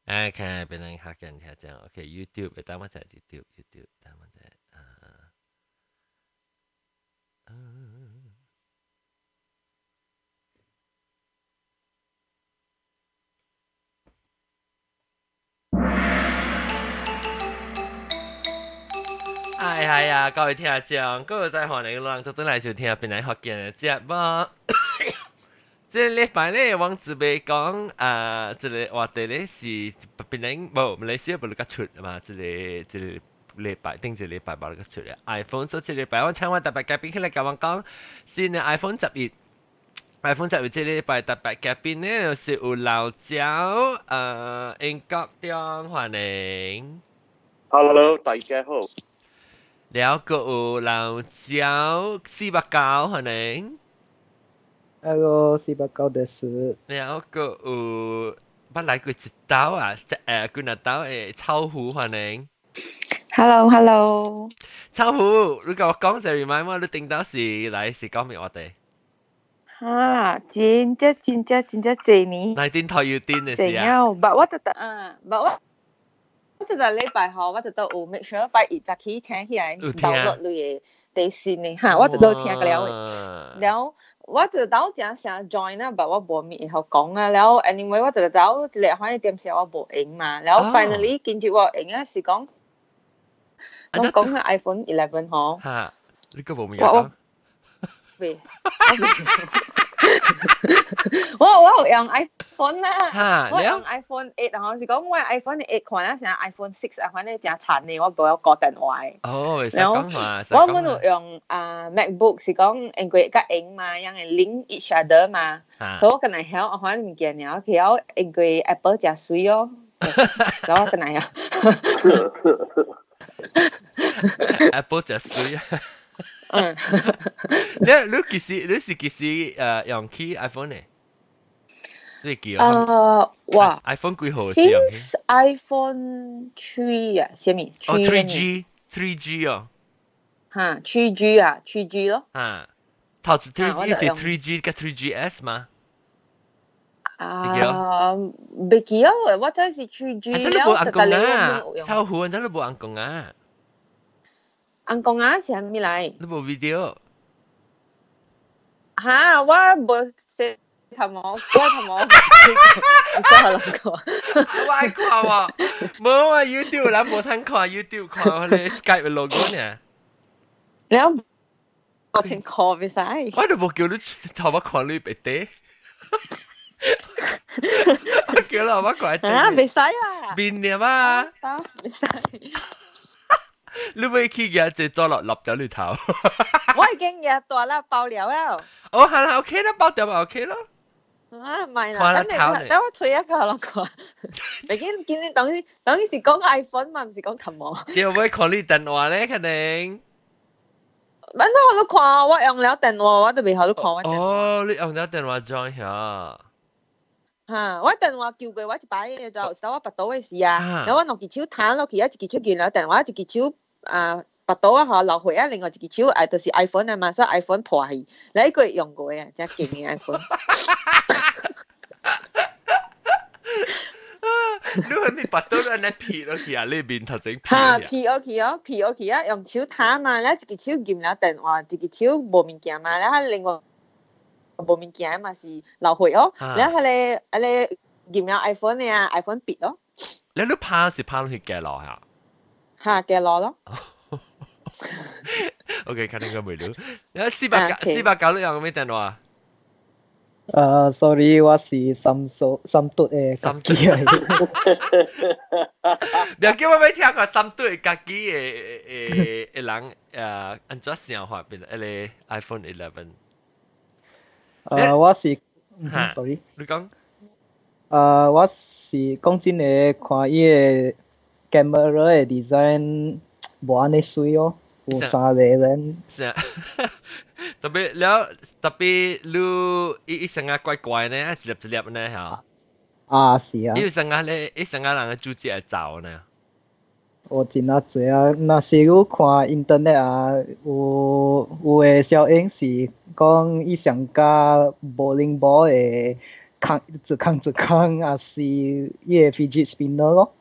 哎，看别人学人听这样，OK，YouTube，等我睇 YouTube，等我睇啊，嗯，哎呀，各位聽眾，各位在歡迎讓到嚟收聽別人學見嘅節目。這禮拜咧，王子備講這個話題咧是別人冇，馬來西亞冇得出嘛，這個禮拜定這禮拜冇得出嘅 iPhone，所以這禮拜我請我特別嘉賓起來跟我講，先係 iPhone 11。iPhone 11這禮拜特別嘉賓咧就是有老趙，英國中歡迎，Hello，大家好。了個有老趙四百九歡迎。Hello，四百九です。了個有捌來過一道啊，幾那道誒臭虎歡迎。Hello，Hello。臭虎，你甲我講就 remind 我，你頂到時來是講咩話題？哈，真濟呢？來電台要電嘅怎事啊？樣？but 我就禮拜號，我就都有 make sure 拜一早起聽起來 download 類嘅地線呢嚇，我就都聽過了。แล้ว我就到正想 join 啦，but 我冇面後講啊。แล้ว anyway 我就到嚟開點時我冇影嘛，แล้ว finally 見住我影啊，是講我講係 iPhone 11嗬。嚇，你個冇面講？未，我用 iPhone 啦，我用 iPhone 8啊，是講我 iPhone 8看啊，成 iPhone 6啊，反正正殘呢，我冇有個電話。哦，然後我們有用MacBook 是講英國個影嘛，因為 link each other 嘛，所以我跟佢曉，我反正唔見了，曉英國 Apple 真水哦，所以我跟佢曉。Apple 真水。嗯，你是幾時用起 iPhone 呢？你記哇 iPhone 幾號先用起 ？Since iPhone 3啊，什麼？哦，3G 哦。嚇，3G 啊，3G 咯。嚇，頭次 3G 係 3G 跟 3GS 嘛？未記啊，我真係 3G 了，實在你冇臭虎，真係冇人講啊！人講啊，是咩嚟？你冇 video？嚇，我冇識頭毛，我頭毛，你說下兩個。我愛看喎，冇啊 YouTube 啦，冇睇看 YouTube 看我哋 Skype 嘅 logo 呢。你有冇聽過未使？我都冇叫你頭髮看你白底。我叫你頭髮看底。啊，未使啊！變嘅嘛？未使。你未去嘅就做落落咗你頭。我已經日大啦，爆料啦。哦，係啦 ，OK 啦，爆掉咪 OK 咯。啊，唔係啦，等我吹一個兩個。你見你等於是講 iPhone 嘛，唔是講琴毛。要唔會看你電話咧？肯定。反正我都看，我用了電話，我都未好都看我電話。哦，你用咗電話 join 下。嚇！我電話叫佢，我一擺就手我拔到嘅事啊。然後我攞支手彈落去，一支手見了電話，一支手拔到啊，落去啊，另外一支手就是 iPhone 啊嘛，所以 iPhone 破去，你一個月用過啊，真係勁嘅 iPhone。你係咪拔到你那撇落去啊？你面頭整撇啊？撇落去啊，用手彈嘛，你一支手見了電話，一支手冇物件嘛，然後另外冇物件嘛是流血哦，然後你見了 iPhone 呢 ，iPhone 8咯。你都拍是拍落去嘅落下。嚇嘅落咯。OK，肯定應該未了。你490你用咩電話？sorry， 我是三嘟嘅家己嚟。你叫我要聽個三嘟嘅家己嘅人安怎想法變誒 iPhone 11？我是，sorry， 你講。我是講真嘅，看伊嘅 camera 嘅 design 無安尼水哦，有3個人。是啊，特別你一成日怪怪呢，一粒呢嚇。啊，是啊。一成日人嘅主旨係走呢。我真啊濟啊，若是有看 internet 啊，有嘅效應是講伊上加bowling ball 嘅一空啊是伊个 fidget spinner 咯。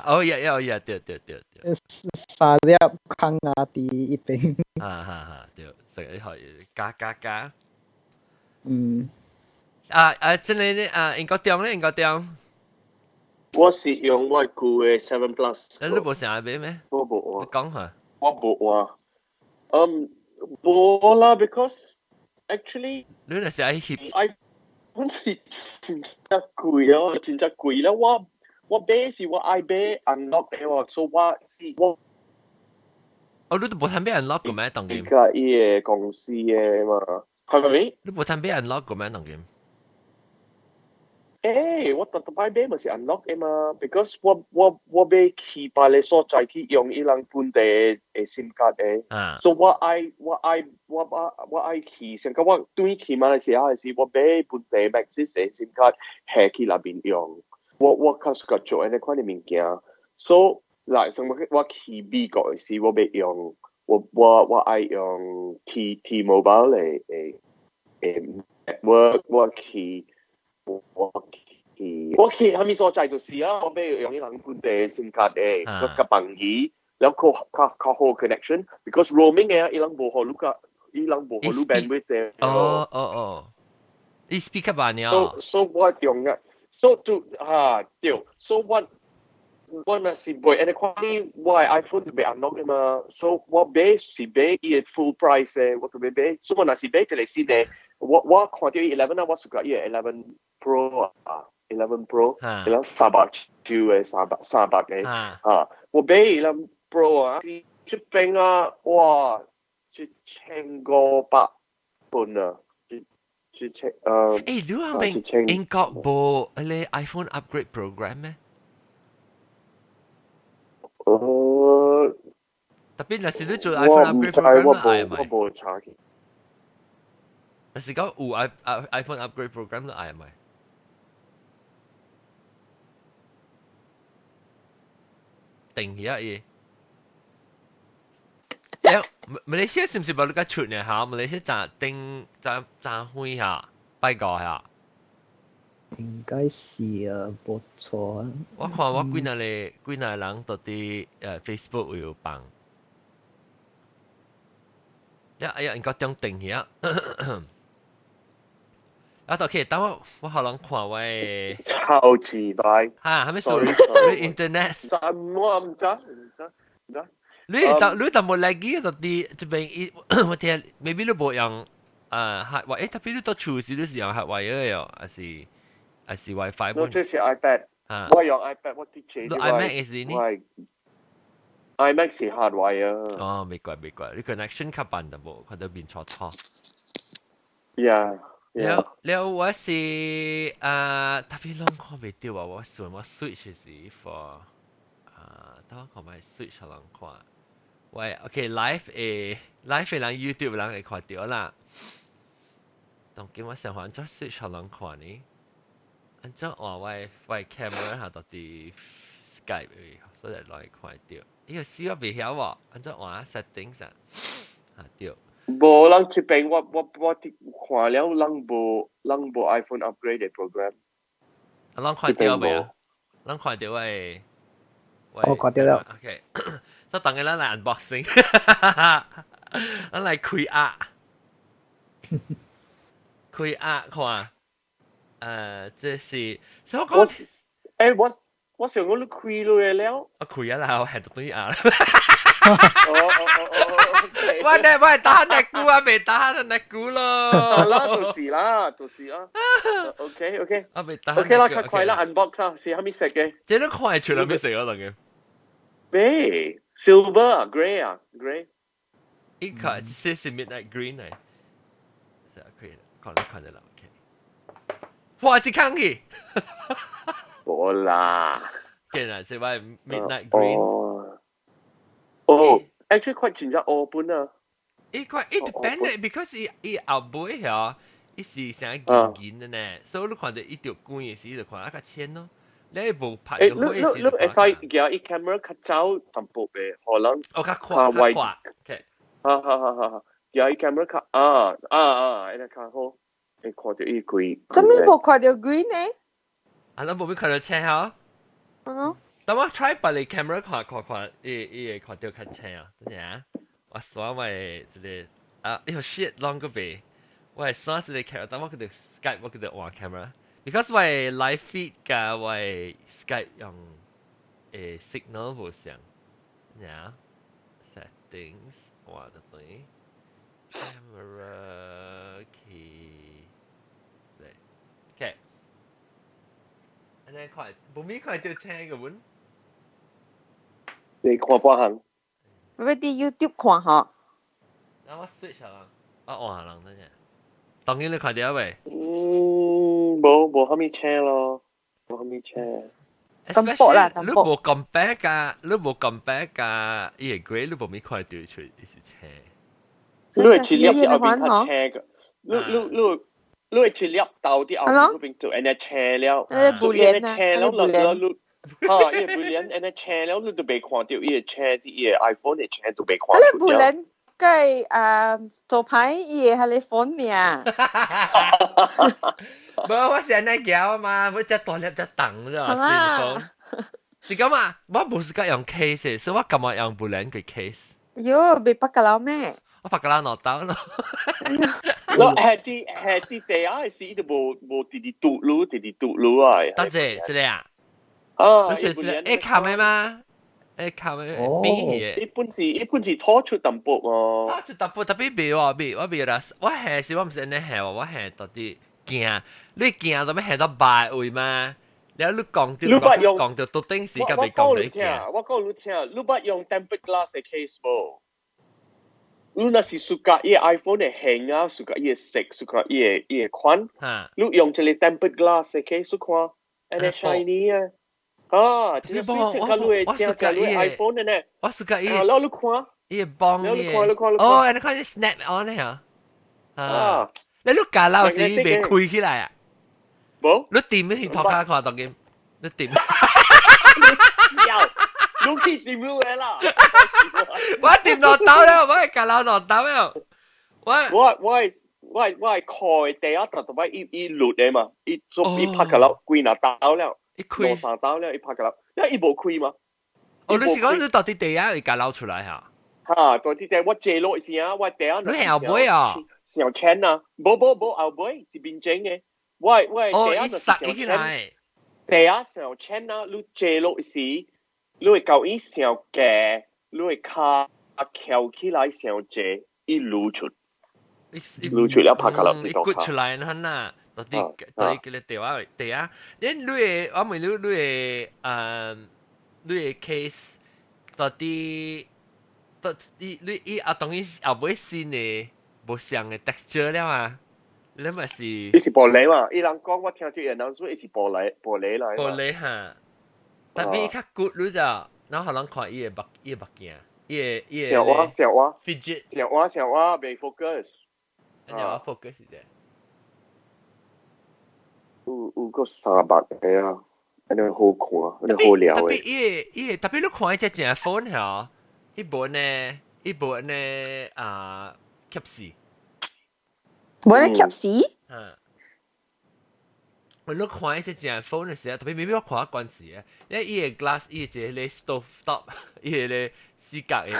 哦呀，對，三粒空啊伫一邊。對，成日可以加。嗯。真係咧英國中咧，英國中，我是用我舊嘅7 Plus。你冇成日買咩？我冇啊，你講下。我冇啊。冇啦，because actually 你那時喺 hips。iPhone 是真貴啊，真貴啦。我買是我愛買 unlock 嘅喎，所以我你都冇睇俾人 lock 個咩？當game。而家依個公司嘅嘛，係咪？你冇睇俾人 lock 個咩？當 game。我特買咪是 unlock 嘅嘛，because 我買去別個所在去用伊人本地嘅 SIM 卡嘅，所以我愛去，像講我對去馬來西亞嘅時，我買本地 Maxis 嘅 SIM 卡下去那邊用，我較適合做呢款嘅物件，所以嗱，像我去美國嘅時，我要用我愛用 T-Mobile 嘅network，我去係咪所在就是啊？我俾用啲人本地 SIM 卡嘅，我個朋友，แล้ว較好 connection，because roaming 嘅，伊人冇好路 bandwidth 嘅。你 speaker 版嘅。So 我用嘅 ，so 對 ，so 我那是買，呢款我 iPhone 就被 unlock 嘅嘛， so 我買是買伊個 full price 嘅，我就買，所以我那是買一個新嘅，我看到11啊，我屬於11 Pro 啊，11 Pro， 11300triệu 嘅300嘅，我買11 Pro 啊，出邊啊，哇，1500本啊，你係英國冇你 iPhone upgrade program 咩？特別那時你做 iPhone upgrade program 都嗌咪？我冇查嘅。那時講有 iPhone upgrade program 都嗌咪？定起嘢。馬來西亞是唔是冇你個出呢？嚇，馬來西亞賺開下，拜個下。應該是啊，不錯啊。我看我幾那人到啲Facebook 有幫。應該中定起啊。到期等我可能看喂。超期待。係咪數你 internet？我唔知。你冇lagi 到啲這邊我聽 maybe 你冇用核位，特別你到處時都是用核位嘅喲，還是 WiFi 本？這是 iPad。我用 iPad， 我啲錢。你 iMac 係呢？iMac 是核位啊。哦，未怪，你 connection 吸辦得冇，佢都變錯。Yeah。แล้วว่าสิถ้าพี่ลองข้อไปเดียวว่าส่วนว่า switch สิfor ต้องขอมา switch ลองข้อว่าโอเค live หลัง YouTube หลังข้อเดียวละต้องกินว่า想換咗 switch ลองข้อนี้อันจะว่า camera หาตัวที่ Skype 所以ลองข้อเดียว呢個試我未曉喎อันจะว่า settings หาเดียว無人這邊我看了人無 iPhone upgrade 嘅 program。人看到未啊？人看到喂。我看到了。OK，所以等陣咱來 unboxing，咱來開壓看。這是所以我講。我想講你開咗了。我開啦，我係讀到啲壓。我係打下股啊，未打下股咯。就是啦。OK。我未打。OK 啦，快啦 ，unbox 啦，是係咪食嘅？這都快出嚟咩食啊？當嘅。咩 ？Silver 啊 ，grey 啊 ，grey。呢個係 midnight green 嚟。可以，看得啦 ，OK。哇！即坑去。好啦。見啊，這位 midnight green。actually 快轉咗open 啊。It depends because it 後背嚇，伊是成硬嘅呢，所以你看到一條光嘅時就看一個錢咯。你冇拍到開時就看。你會使叫伊 camera 較早淡薄嘅，可能。較快。叫伊 camera 較呢個較好。你看到伊贵。怎么无看到鬼呢？啊，咱冇看到車嗬。等我 try 把你 camera 看，伊看到看車啊，真係。我耍咪即係啊，呢個 shit long 個鼻，我係耍即係 camera，等我佢哋 Skype 我佢哋換 camera，because 我係 live feed 㗎，我係 Skype 用signal 冇上，呀 settings 換得對 camera key 嚟 ，OK，你看冇咪看到車嘅喎？你看半行。我啲 YouTube 看下。我 switch 啦，我換下人真係。當然你看到未？冇蝦米車咯，冇蝦米車。咁薄啦，你冇 compare 㗎，你冇 compare 㗎，伊個 grade 你冇咪看到出伊是車。你係切粒啲後邊睇車㗎，你係切粒到啲後邊嗰邊做 N 車了，所以 N 車了你。哈，伊不連 N 車了，你都未看到伊個車啲伊個 iPhone 嘅車都未看到。你不連計做牌伊係你 phone 呀？冇，我成日搞嘛，我只大粒只等啫，是咁啊！我冇時間用 case，所以我今日用不連嘅 case。喲，未拍㗎啦咩？我拍㗎啦，攞到咯。我係啲地啊，係伊都冇啲嘟嚕啊。多謝，是你啊。啊，是靠咩嘛？靠咩？邊嘢？一般是拖出淡薄哦。拖出淡薄特別別喎，我別啦。我係是我唔是安尼係喎，我係到啲驚。你驚做咩係到敗位嘛？然後你講到到頂時間被講到驚。我講你聽，你捌用 tempered glass 嘅 case 無？你若是 suka 伊 iPhone 嘅型啊 ，suka 伊嘅色 ，suka 伊嘅款，你用一個 tempered glass 嘅 case 看，安尼 shiny 啊。啊，即係水色卡路嘅正卡路 iPhone 嘅呢？我是個伊，攞你看，伊幫你伊。看，哦，你看你 snap on 咧啊！啊，你假老時未開起來啊？冇，你點去托卡看當見？你點？有，你去點樣啦？我點落刀了，我係假老落刀了。我係開第一特特別一錄嘅嘛，一做一拍嘅啦，貴拿刀了。攞三刀了，一拍㗎啦，因為伊無開嘛。哦，你是講你到底第一會夾撈出來嚇？嚇，到底第我借落時啊，我第一你係後背啊？上千啊，冇後背是邊正嘅。我第一就上千。第一上千啊，你借落時，你會夠伊上嘅，你會卡翹起來上借，伊露出了拍㗎啦，伊骨出來啦。到啲嘅你電話地啊，你嘅我問你嘅 case 到啲你啊當然後尾先嘅冇上嘅 texture 了嘛，你咪是？伊是玻璃嘛，伊人講我聽住人說伊是玻璃嚟。玻璃嚇，但係伊較骨你就，然後可能看伊嘅目鏡，伊嘅小話 fidget，小話未 focus，你話 focus 啫。有個300嘅啊，安尼好看，安尼好聊嘅。特別你看只隻 phone 嗬，伊無呢吸視。無呢吸視？我你看只隻 phone 嘅時候，特別未必我看關係啊，因為伊個 glass 伊個咧 stove top，伊個咧四角嘅。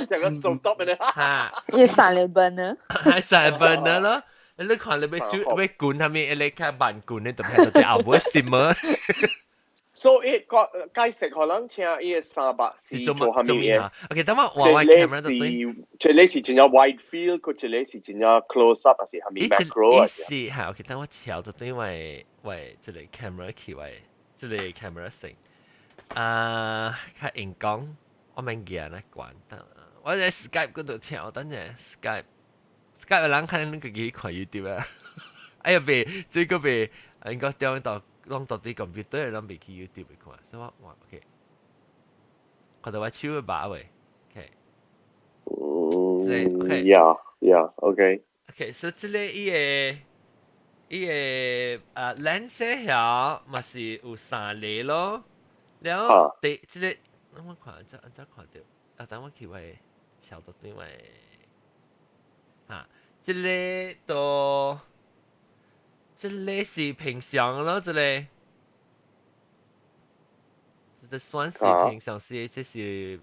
成個 stove top 嘅咧。嚇。伊三粒分啊。係三粒分啊咯。你看你要滾下面，你看慢滾你就係到後尾閃啊。所以解釋可能聽伊個300是做下面嘅。OK，等我換 camera 就對。即係是真係 wide field，佢即係是真係 close up，還是下面 macro 啊？是係 OK，等我調就對為即係 camera 起為即係 camera 成。較硬講，我明嘅啦，關得。我喺 Skype 嗰度調，等陣 Skype。今日人看你自己看 YouTube 啊！哎呀，這個應該調到啲 computer，讓別去 YouTube 看，所以我 OK。看到我手嘅把位 ，OK。OK。OK，所以這個伊個lens 條嘛是有3粒咯，然後第這個我看看到，等我去位調到對位。嚇，即個都这类是平常咯，这类。这算是平常时，这是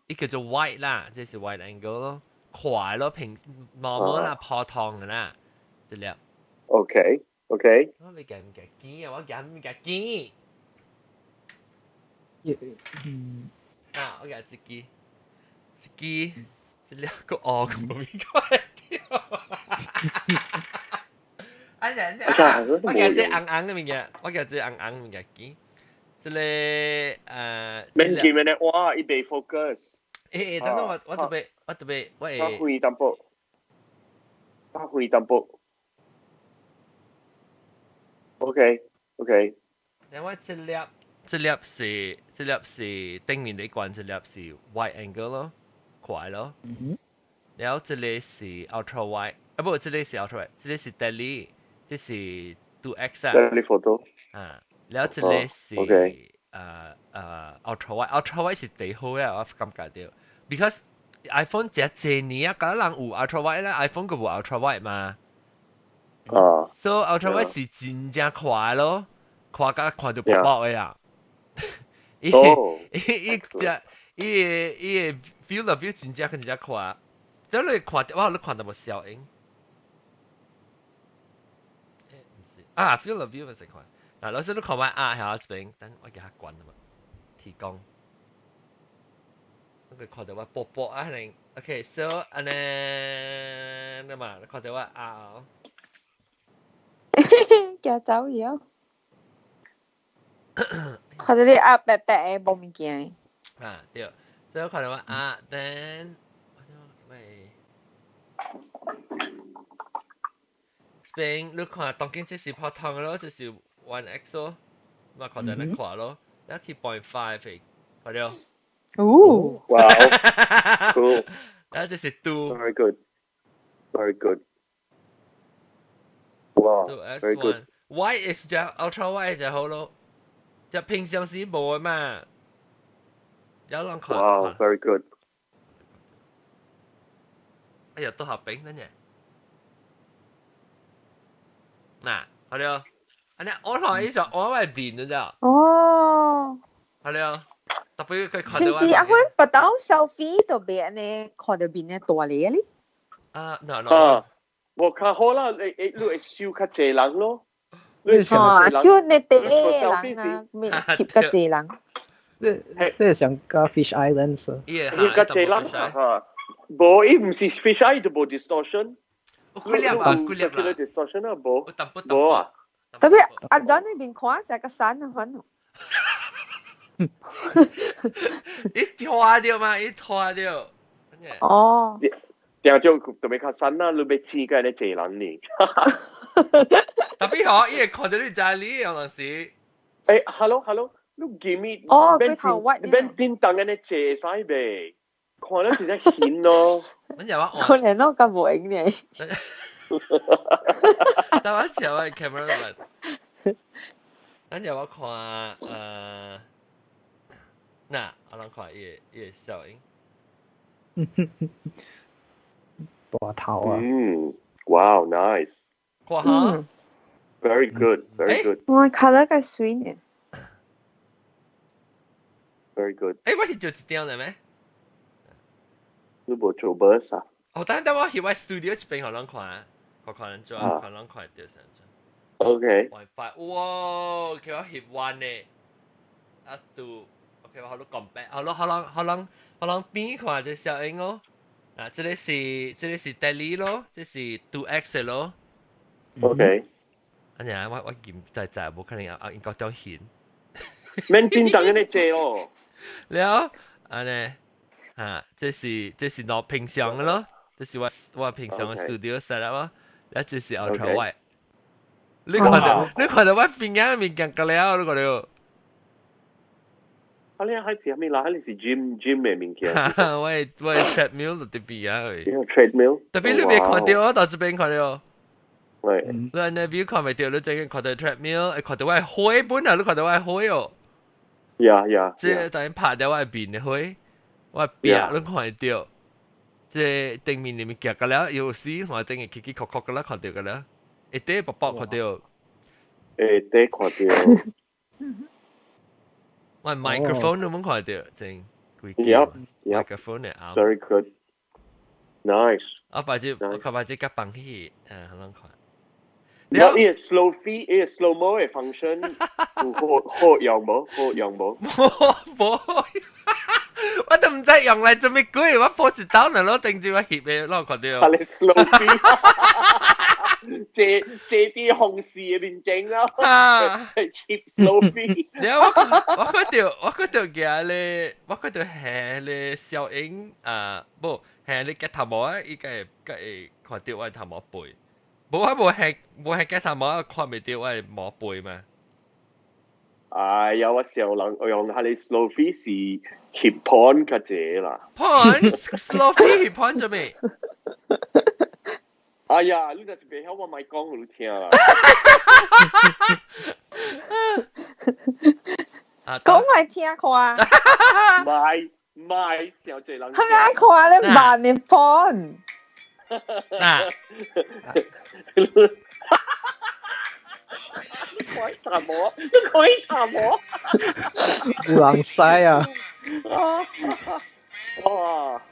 一个叫 white 啦，这是 white angle 咯，快咯平冇啦普通嘅啦，这了。OK，我未夾唔夾堅啊，我夾唔夾堅啊，我夾自己，这了個個冇邊個掉。哎呀，我夾隻硬嘅物件，我夾隻硬物件堅。这里免見嘅咧，哇！伊被 focus。等等我特別我他會淡薄。OK。然後這粒是頂面呢關，這粒是 wide angle 咯，快咯。然後這裡是 ultra wide，不，這裡是 ultra wide，這裡是 daily，這是 2x 啊。daily photo。然後這裡是ultra wide，ultra wide 是最好嘅，我感覺到 ，because iPhone 這年啊，嗰人有 ultra wide 啦 ，iPhone 佢冇 ultra wide 嘛。So ultra wide 是真正快咯，快到看到薄薄嘅啊。伊view 了 view 真正快，即係你看到我看到冇效應。view 了 view 咪是快。嗱，老師都看埋喺下邊，等我叫佢關啊嘛，提供。佢看到我薄薄啊，可能 OK，so 安尼，咁嘛，你看到我叫走咗，看到你白白嘅冇物件。對，所以看到我then，喂。Spain，你看當今這是普通嘅咯，這是 1x 咯，咪看到你看咯，你去 0.5嘅，看到？哇 ，cool， 然後這是2。Very good。哇 ，very good。White 係只 ultra white 就好咯，就平常時冇嘅嘛，有人看。哇 ，very good。哎呀，都合併真嘅。嗱，係咯，我同你就我咪變咗咋？係咯，特別佢看到。是阿坤不到 selfie 都俾人哋看到變嘅大嚟咧。no，我較好啦，你笑較濟人咯。笑你哋人啊，咩貼較濟人。這想加 Fish Islands。貼較濟人嚇，冇，伊唔是 Fish Island 就冇 distortion。幾粒啦？distortion 啊，冇啊。特別阿 John 呢邊看就係個山啊，可能。一拖掉嘛，一拖掉。點就特別較山啦，你要黐嘅咧濟人呢。特別好，伊會看到你家裡有陣時。hello，你 give me。佢頭屈。你邊點等嘅咧謝曬唄？看到真係顯咯。可能都咁無影嘅。但我前我 camera 咱就我看嗱，我諗看伊效應。大頭啊！Wow, nice。哇哈 ！Very good, very good。哇，color 咁水呢 ！Very good。我係做一張嚟咩？你冇做 burst 啊？等我去我 studio 一邊可能看，可能做，可能看掉上張。OK。WiFi，哇！佢我翕完呢，度 OK，我好多講白，可能邊看就效應咯。這裡是 daily 咯，這是 2x 咯。OK。我見在冇可能應該都顯。免真當嘅咧借哦。了，這是我平常嘅咯，這是我平常嘅 studio setup 咯，然後這是 ultra wide。你看到我邊間面鏡個了，你看到？你係是咩啦？你是 gym 嘅物件。我係 treadmill 度特別啊！treadmill。特別你未看到，我到這邊看到。喂。你那邊看未到，你最近看到 treadmill，看到我係灰本啊！你看到我係灰哦。呀。即等於拍到我係邊嘅灰，我係邊你看到。即頂面裡面夾個了，有時我等於曲曲曲曲個啦，看到個啦。一啲薄薄看到，得看到。我 microphone 都冇看到，正貴 Yep, yep. microphone 嘅啱。 Very good. Nice. 我把隻吉棒起，好難看。What is slow feed? Is slow mo 嘅 function？好用冇？冇，我都唔知用嚟做咩鬼，我放住刀嚟攞定住我翕嘅，攞看到。係你 slow feed？借啲紅事嘅面整咯，翕 slow feed。我嗰度嘅咧，我嗰度係咧小英冇係你吉頭毛啊，依家係看到我頭毛背。冇係吉頭毛，看未到我係毛背嘛。有時候用下你 slow feed 是 keep Puann 嘅啫啦。Puann slow feed Puann 做咩？哎呀，你就是別曉我咪講你聽啦。講嚟聽看。唔係，有這人。佢愛看你慢你 Puann。嗱。開淡我，有人使啊！哇！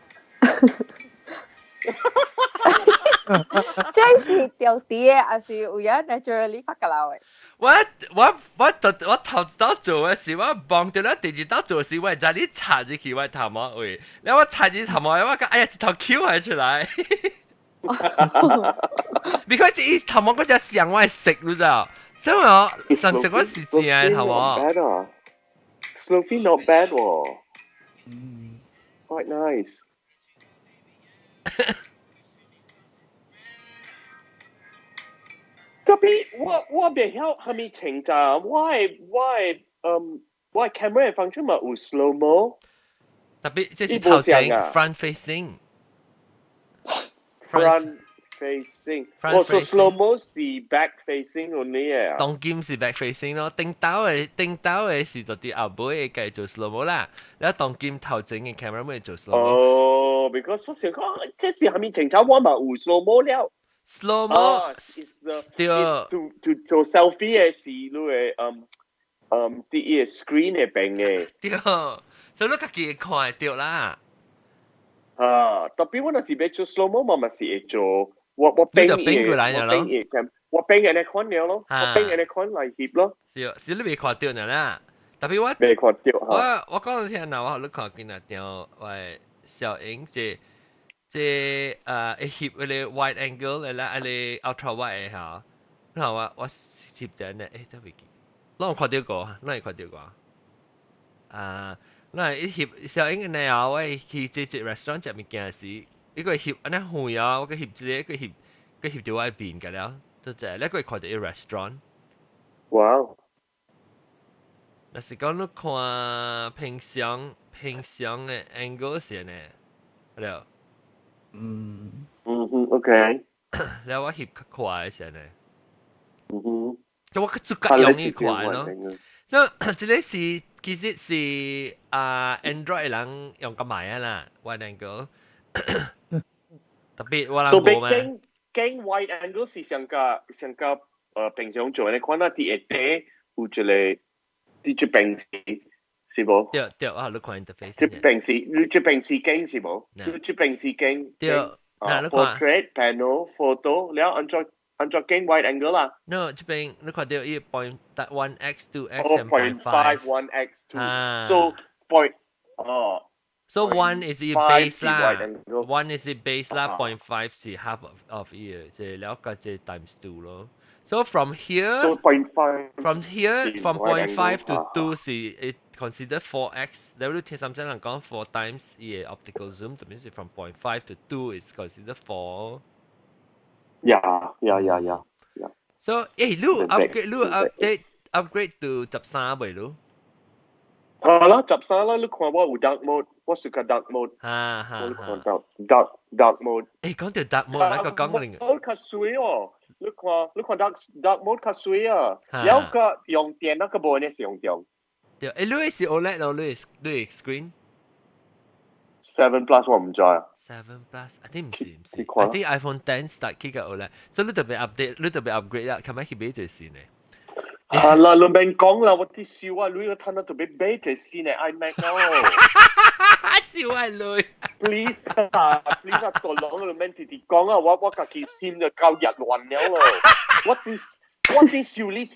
這是掉啲還是有人 naturally 發㗎啦喂？我頭先做嘅時，我望到咧第二道做時，我就你插入去我頭毛位，然後我插入頭毛，我講哎呀，一頭 Q 係出來。Because 伊頭毛嗰隻上我係食咗咋，所以我上食嗰時正係頭毛。Slow feed not bad 喎。Quite nice。特別我別曉係咪情咋？我 camera 嘅 function 咪有 slow mo。特別即係頭前 front facing。front facing，so slow mo 是 back facing only 嘅。當劍是 back facing 咯，頂刀嘅是就啲後背嘅繼做 slow mo 啦，然後當劍頭前嘅 camera 咪做 slow mo。哦，because 我想講，即係係咪情炒我咪有 slow mo 了 ？slow mo 對，做 selfie 嘅是你嘅啲嘢 screen 嘅邊嘅。對，所以你自己看對啦。特別我那時要做 slow mo 咪是會做，我編過來了咯，我編嘅嚟看了咯，我編嘅嚟看嚟翕咯。是你未看到呢啦，特別我未看到我講到聽嗱，我你看見啊條喂小影即翕嗰啲 wide angle 嚟啦，嗰啲 ultra wide 嘅嚇，然後我攝頂咧，都未見，我看到過，我係看到過那一翕小影嘅後，我去這 restaurant 食物件時，一個翕安尼遠啊，我個翕一個翕到外邊嘅了，就這你個看到一 restaurant。哇！但是講你看平常嘅 angle 先呢，係咯。OK。然後我翕較快先呢。咁我個足夠用呢快咯。所以這個是其實是Android 人用個買啊啦 ，wide angle。特別我人冇嘛。驚 wide angle 是上個平常做嘅，看到啲一啲有一個啲平時是冇？對，我你看 interface。啲平時你平時鏡是冇？啲平時鏡。對，嗱你看。portrait panel photo，然後按照鏡 wide angle 啦。No，這邊你看到一 .1x 2x and 0.5 1x 2。So So 1 is the base 啦，1 is the base 啦，0.5 是 half of it，即係了解即 times 2咯。So from here， so 0.5 from 0.5 to 2是 it consider 4x。你會聽甚至人講4 times 嘅 optical zoom，就表示 from 0.5 to 2 is consider 4。Yeah. So 你 upgrade to 13未咯？啦，13啦，你看我有 dark mode，我是個 dark mode。我看到 dark mode。講到 dark mode，那個講另。我較水哦，你看 dark mode 較水啊，然後個用電那個部呢是用電。對，你是 OLED 咯，你 screen。 7 Plus 我唔知啊。7 Plus， I think 唔是你看 ，I think iPhone 10 start 起個咧，所以你特別 update，你特別 upgrade 啦，琴日去買最新嘅。係啦，你免講啦，我啲笑啊，你個睇到特別買最新嘅 iMac 咯。笑係累。Please 啊，please 啊，大佬你免直直講啊，我家己心就夠日亂了咯。我啲笑你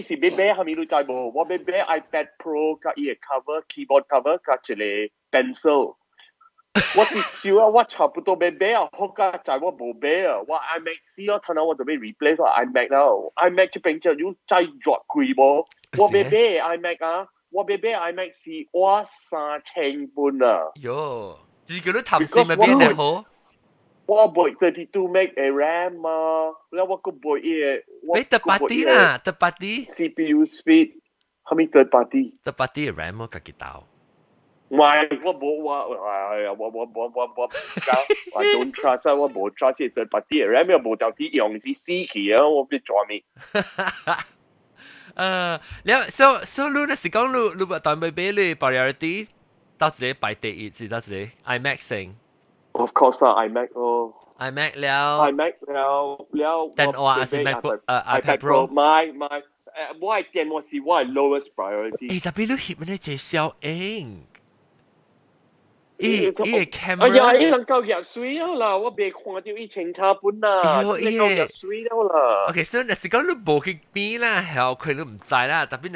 是買係咪你知無？我買 iPad Pro 加伊個 cover、keyboard cover 加一個 pencil。我啲笑啊，我差不多買啊，好家在我冇買啊，我 iMac 4咯，睇到我就俾 replace 我 iMac 啦 ，iMac 這邊就要再弱貴喎，我買 iMac 啊，我買 iMac 4我3000啊。喲，就是叫你談先咪變得好。我買32 meg 嘅 RAM 啊，แล้ว我ก็買俾 third party 啦 ，third party CPU speed，係咪 third party？third party 嘅 RAM 我自己倒。唔係，我冇話，我I don't trust 啊，我冇 trust 係 third party 嘅 RAM 又冇到啲用是死期啊，我唔知做咩。แล้วso 你那時講你話當買俾你 priority 到時擺第一是到時 iMac 先。Of course 啊 ，iMac 咯。iMac แล้ว iMac แล้ว但我係 MacBook iPad Pro ไม่我係電話是我係 lowest priority。特別你翕乜嘢隻小影？伊個 camera， 哎呀，伊能夠入水啦，我未看到伊清差本啦，伊能夠入水啦。OK， 所以那是講你無去邊啦，係佢你唔知啦，特別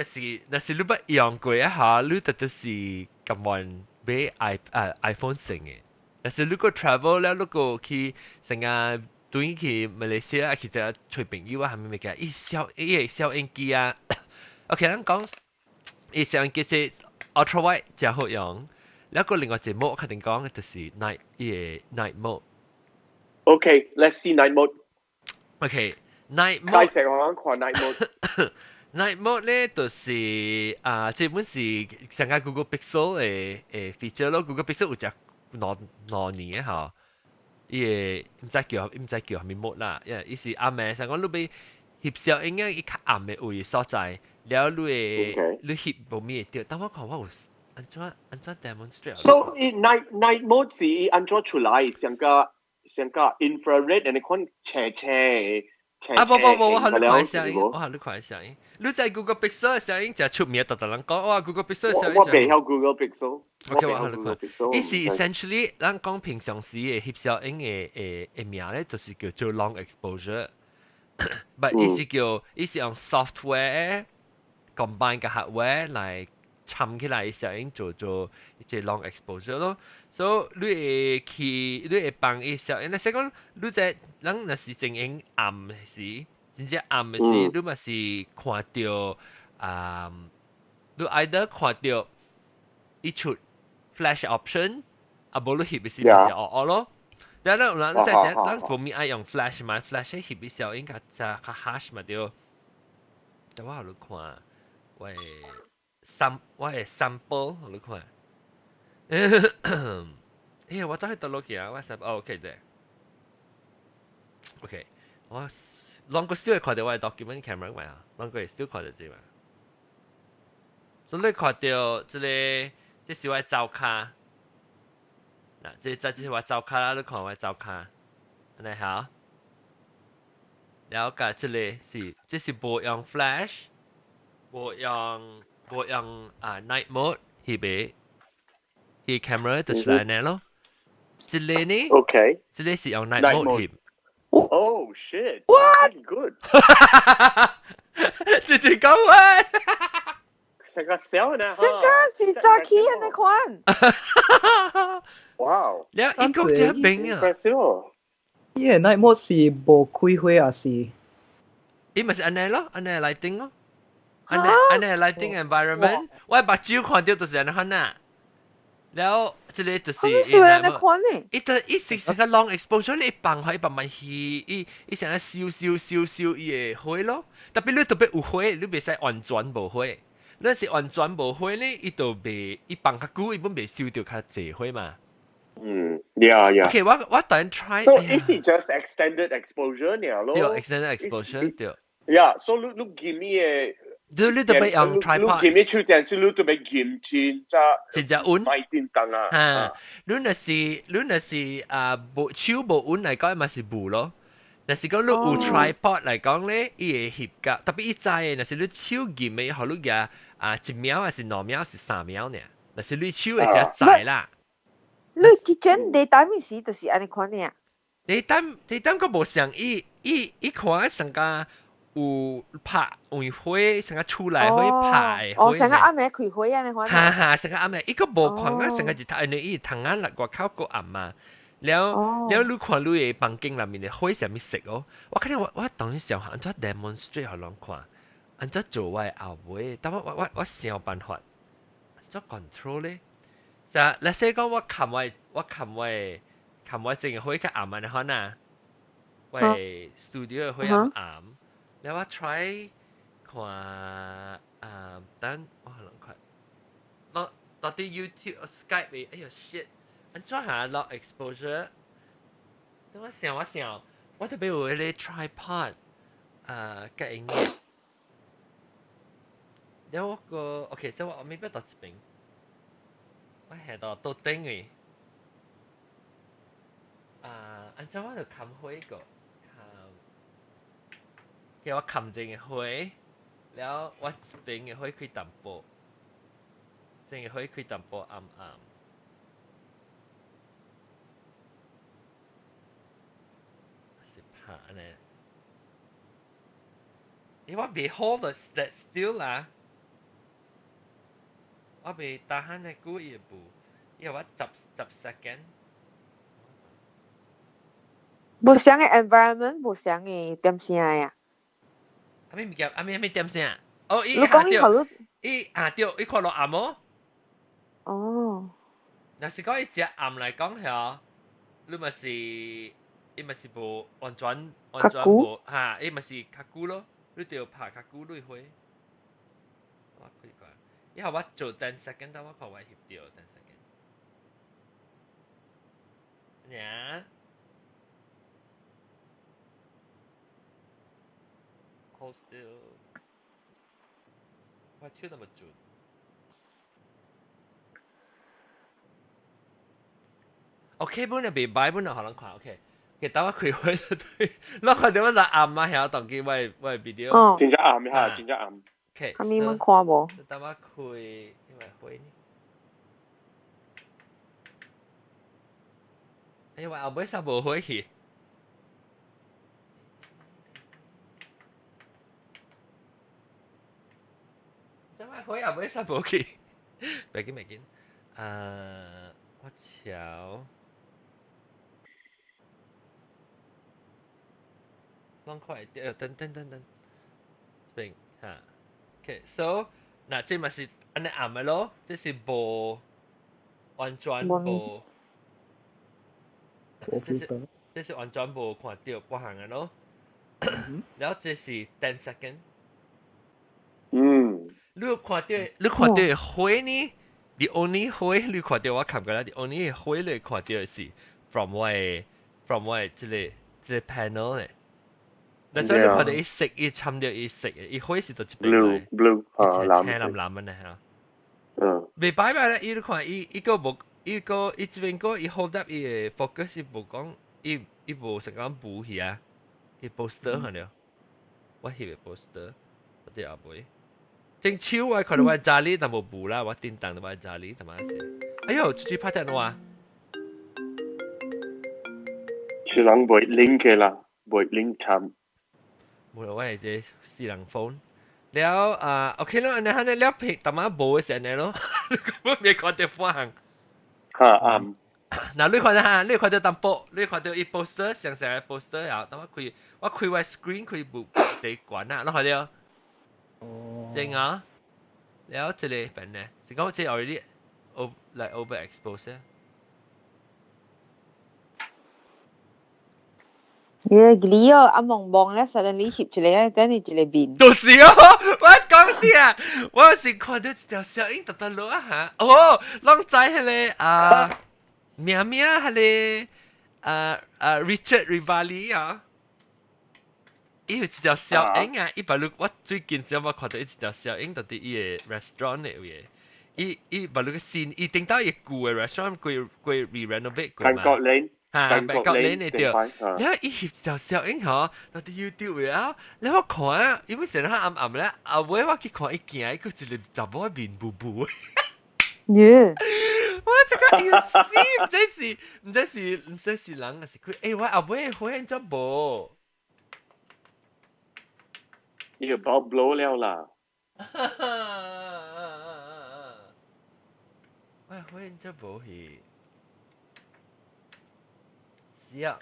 那是你不用過一下，你特別是咁樣買iPhone 成嘅。但是如果 travel 咧，如果去成日對去馬來西亞，其實隨朋友啊，係咪咪嘅？伊小影機啊，OK，咱講，伊小影機即 ultra wide 真好用。แล้วก็另外一個 mode 肯定講嘅就是 night mode。Okay，let's see night mode。Okay，night mode。介紹我看 night mode。night mode 咧就是基本是成個 Google Pixel 嘅feature 咯。Google Pixel 有隻攞年嘅嚇，伊唔知叫係咪 mode 啦，因為伊是暗嘅，成個你俾翕照應該伊較暗嘅位所在，แล้ว你翕無咩掉，但我看我有。安怎 demonstrate？So night mode 是安怎出來？像個 infrared，and 你看斜。不，我學你看聲音，你在 Google Pixel 嘅聲音就出名，特人講哇 Google Pixel 嘅聲音。我未曉 Google Pixel。OK， 我學你看。伊是 essentially， 咱講平常時嘅翕照影嘅名咧，就是叫做 long exposure。But 伊是用 software combine 嘅 hardware 嚟。參起來小影做一個 long exposure 咯，所以你會幫伊小影，那時講你在人若是正影暗嘅時，真正暗嘅時，你咪是看到你 either 看到伊出 flash option， 啊無你翕嘅時咪是哦咯，然後咱再講，咱後面愛用 flash 嘛 ，flash 翕嘅小影較 hash 嘛對，但我你看喂。我係 sample， 我嚟看。我走去倒落去啊！我 sample，OK 啫。OK， 我兩個still 看到我嘅 document camera 咪啊，兩個still 看到啫嘛。所以你看到這是我嘅照卡，嗱，這是我照卡啦，你看我嘅照卡，你好。然後這是無用 flash， 無用night mode 翕嘅camera 就出來呢咯。這個呢 ，OK， 這個是用 night mode 翕。Oh shit！What？ Good。直接講完。成個小呢？成個是炸起人嘅款。哇！你英國真平啊！伊個 night mode 是無開火啊是？伊咪是安尼咯，安尼 lighting 咯。安尼 lighting environment， 我目睭看到就是安尼款啊。然後這個就是伊是個 long exposure， 你放開慢慢翕，伊成日燒伊個火咯。特別你特別有火，你袂使完全無火。你是完全無火呢，伊就袂伊放較久，伊本袂燒到較濟火嘛。Yeah. Okay， 我等 try。So is it just extended exposure 呢咯？對 ，extended exposure 對。Yeah，so 你 give me 你特別用 tripod，你嘅手電是你特別嚴錢真正穩。買電燈啊。嚇，你若是無手無穩嚟講，咪是無咯。但是講你有 tripod 嚟講咧，伊會翕㗎，特別伊知嘅，若是你手嚴嘅，互你嘅1秒還是2秒是3秒呢？若是你手會只知啦。你kitchen你打咩事就是安尼款呢？你等個無像伊看成個有拍有火，成個出來會拍哦，成個暗暝開火安尼款。哈哈，成個暗暝，伊個無看啊，成個日頭安尼伊窗仔落外口個暗嘛。了，你看你嘅房間內面嘅火係咩色哦？我看我當時想安怎 demonstrate 互人看，安怎做我嘅後尾，但我想辦法，安怎 control 咧？就let's say 講我整嘅火較暗嘅可能，喂 studio 嘅火暗暗，แล้ว我 try 看等我可能看，落啲 YouTube Skype 嘅，哎呀 shit！安怎下落 exposure？ 等我想，我特別有嗰啲 tripod，嘅影嘢。然後我個 OK，即係我未必到這邊，我係到頂嘅。安怎我就冚開個，其實我冚正嘅開，然後我這邊嘅開開淡薄，正嘅開開淡薄暗暗。呢，因為我未 hold that still 啦，我未打下呢久一步，因為我10 second。無相嘅 environment， 無相嘅點聲呀。阿咪點？阿咪點聲？哦，你講伊好，對，伊看落暗哦。哦。若是講伊只暗嚟講係，你咪是。伊咪是無完全無嚇，伊咪是較久咯，你就要拍較久你會。我開個，以後我做10 second，但我看我翕掉10 second。呀 ，hold still， 我手那麼準。OK，本嚟未擺，本嚟可能看 OK。其實等我開開就對，我看到我就暗啊，係我當機我 video。真正暗嚇，真正暗。OK，咁你們看無？等我開，因為開呢。因為後尾實無開去。因為開後尾實無去，未見。我瞧。放快啲，等，明嚇。OK，so 嗱，這咪是安尼暗嘅咯，這是無完全無，這是完全無看到半行嘅咯。然後這是10 second。你看到花呢？你 only 花你看到我看過啦，你 only 花你看到嘅是 from 我這個 panel 咧。但係你看到伊色，伊參到伊色嘅，伊開始到一邊來 blue 青藍嘅嚇。未擺咧，伊看伊個無，伊這邊個伊 hold up 伊嘅 focus，伊無講，伊無成講補去啊，伊 poster 係了，我翕嘅 poster，我哋後尾。正超我看到我家裡，但無補啦，我叮當到我家裡，同埋是。哎呦，出去拍電話。是人袂拎嘅啦，袂拎參。冇我係隻私人 phone，แล้วOK 咯，你睇你แล้ว平ตามมา冇嘅時候你咯，咁你看到方向，啱。嗱你看下，你看到淡薄，你看到一 poster 上嘅 poster 啊，但我開 screen 佢部地管啊，你看到？正啊，แล้ว這裡邊呢？是講這 already like overexposed 啊。你哦，阿蒙蒙咧，實在你翕出嚟，等你一個面。就是哦，我講啲啊，我有時看到一條小影特落啊嚇，哦，攏知係咧名係咧Richard Rivali 啊，伊有一條小影啊，伊把路我最近只我看到一條小影，到底伊個 restaurant 嚟嘅。伊把路個新，伊頂到伊舊嘅 restaurant 佢 re-renovate 過嘛。韓國人嚟掉，然後伊翕一條小影嗬，到底 YouTube 啊，然後看啊，因為成日暗暗咧，後尾我去看伊行，伊個一個查某面部部。耶！我這個要死，唔知是人還是佢？誒，我後尾發現咗無。伊個爆 blow 了啦。我發現咗無係。是啊。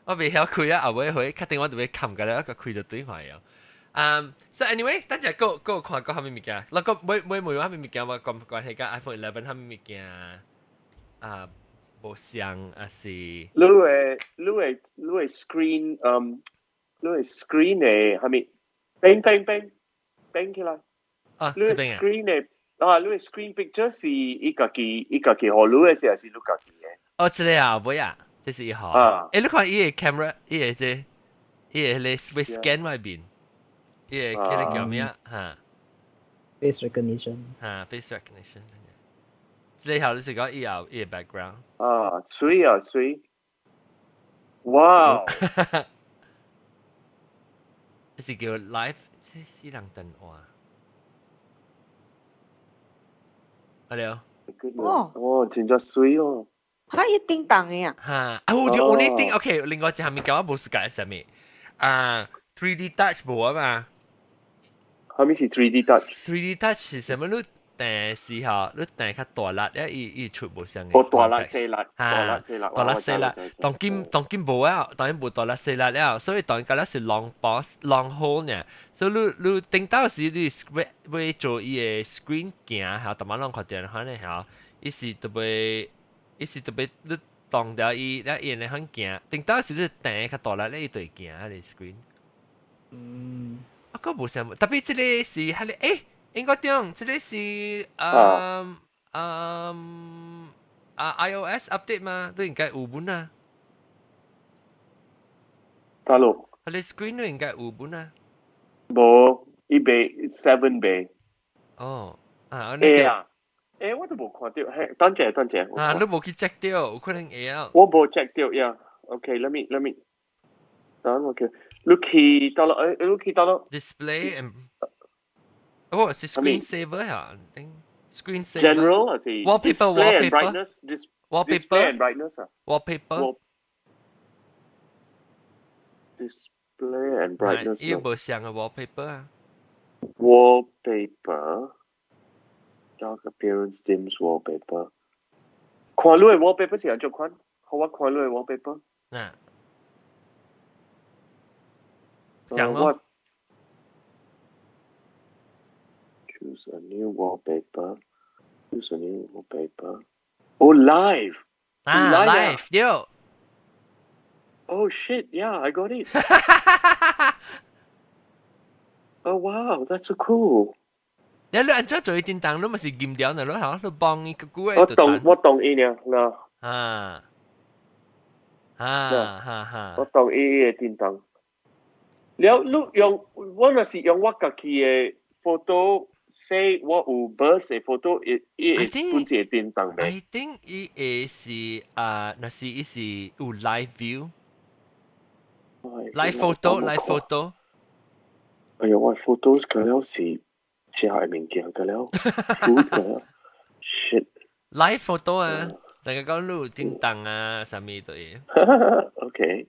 我未曉開啊，後尾確定我就要冚㗎啦，一個開就對壞啊。So anyway，等陣個看個蝦米物件，嗱個每蝦米物件我關係個 iPhone 11蝦米物件啊，無相啊是。你個 screen 你個 screen 嘅係咪？bang 起來。啊，你個 screen 嘅你個 screen picture 是伊家己學你嘅，是你家己嘅？哦，這個啊，唔呀。這是一號。誒，你看伊個 camera，伊個這，伊個咧會 scan 外邊，伊個佢叫咩啊？嚇 face recognition。嚇 face recognition。最後你是講伊個 background。水。哇！這是叫 live，這是人電話。係了。哦，真係水哦。嚇，一叮當嘅啊！嚇，我呢叮 OK，另外一項物件我冇試過係啥物？3D touch 冇啊嘛。係咪是 3D touch？3D touch 是什麼？你但是嚇，你但較大粒咧，伊出無相嘅。哦，大粒細粒，大粒細粒。當今無啊，當然無大粒細粒了，所以當然嗰粒是 long hole 呢。所以你頂到時你會做伊個 screen 鏡嚇，特別啷看電話呢嚇，伊是特別你當掉伊，咧伊嚟肯行，頂到時你訂較大粒咧，伊就會行啊，你 screen。啊，個無啥，特別即個是係你誒，應該點？即個是iOS update 嘛，都應該有本啊。大陸。係你 screen 都應該有本啊。無，伊賣7倍。哦，啊。我都冇看到，嘿，等陣。啊，你冇去 check 到，有可能會啊。我冇 check 到呀。OK，let me，等我去。你去到了。Display and，哦，是 screen saver 呀，screen saver。General 還是 wallpaper。Display and brightness 啊。wallpaper。Display and brightness。伊冇上嘅 wallpaper 啊。Wallpaper。Dark appearance dims wallpaper。看你嘅 wallpaper 是安怎款？好，我看你嘅 wallpaper。啊。上咯。Choose a new wallpaper. Oh, live. Live. Yo. Oh shit! Yeah, I got it. Oh wow, that's so cool. 你按照做一叮當，你咪是劍掉呢？咯，你幫一個股我懂伊呢，嗱。我懂伊嘅叮當。了，你用我若是用我家己嘅 photo say 我有 burst 嘅 photo， 伊會本隻叮當咩 ？I think 伊會是若是伊是有 live view。live photo。哎呀，我 photos 佢了是食嘅物件佢了 ，food 佢了 ，shit。live photo 啊，大家講你有叮當啊，啥物對。Okay.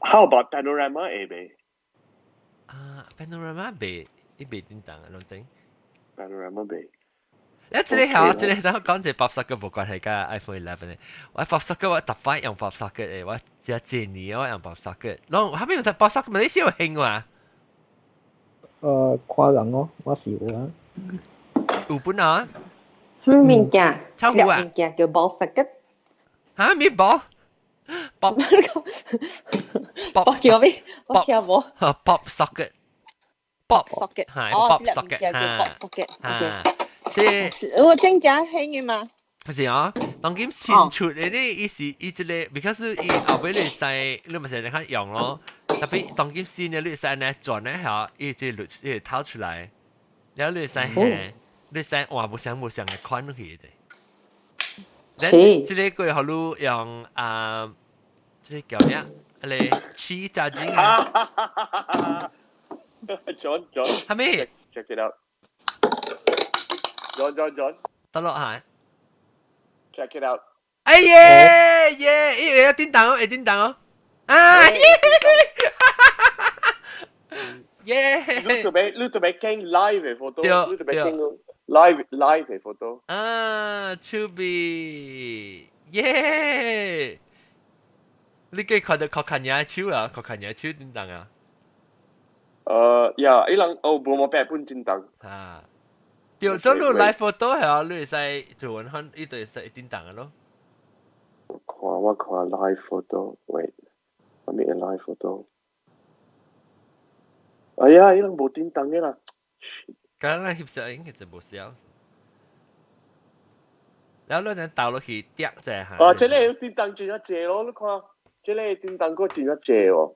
How about panorama 會未？panorama 未，伊未叮當啊，兩頂。panorama 未。即個等我講一個 pop socket 無關係㗎 iPhone 11嘅。我 pop socket 我特快用 pop socket 嘅，我只前年我用 pop socket。啷後邊用 pop socket 咪你先有興喎？看人咯，我是有啊。有本啊？物件，超好啊！物件叫 ball socket。嚇咩 ball？ pop 叫咩？我聽冇。pop socket。pop socket。係哦， pop socket 叫 pop socket。我正正興嘅嘛。是啊，當今新出嘅呢，伊是伊一個，because 伊後尾你使你咪成日看用咯，特別當今新嘅你使呢轉呢下，伊就錄伊掏出來，然後你使係你使換冇想嘅款去嘅。即個佢好路用即個叫咩？嚟黐炸精啊 John 係咪 check it out John 得落係 check it out 哎耶耶有叮當哦有叮當哦啊耶 Lúc tụi bay kênh live về photo Lúc tụi bay kênh live về photo 啊超比耶你記看到確近嘢超啊確近嘢超叮當啊呀，伊人哦，無冇白本真當。啊，掉咗路 live photo 係啊，你會使做揾看，呢度使叮當嘅咯。我看 live photo，wait， 我咩 live photo？哎呀，伊人無叮當嘅啦。咁樣翕相影其實冇少。然後你能倒落去跌就係。哦，這裡有叮當轉咗借咯，你看，這裡叮當個轉咗借喎。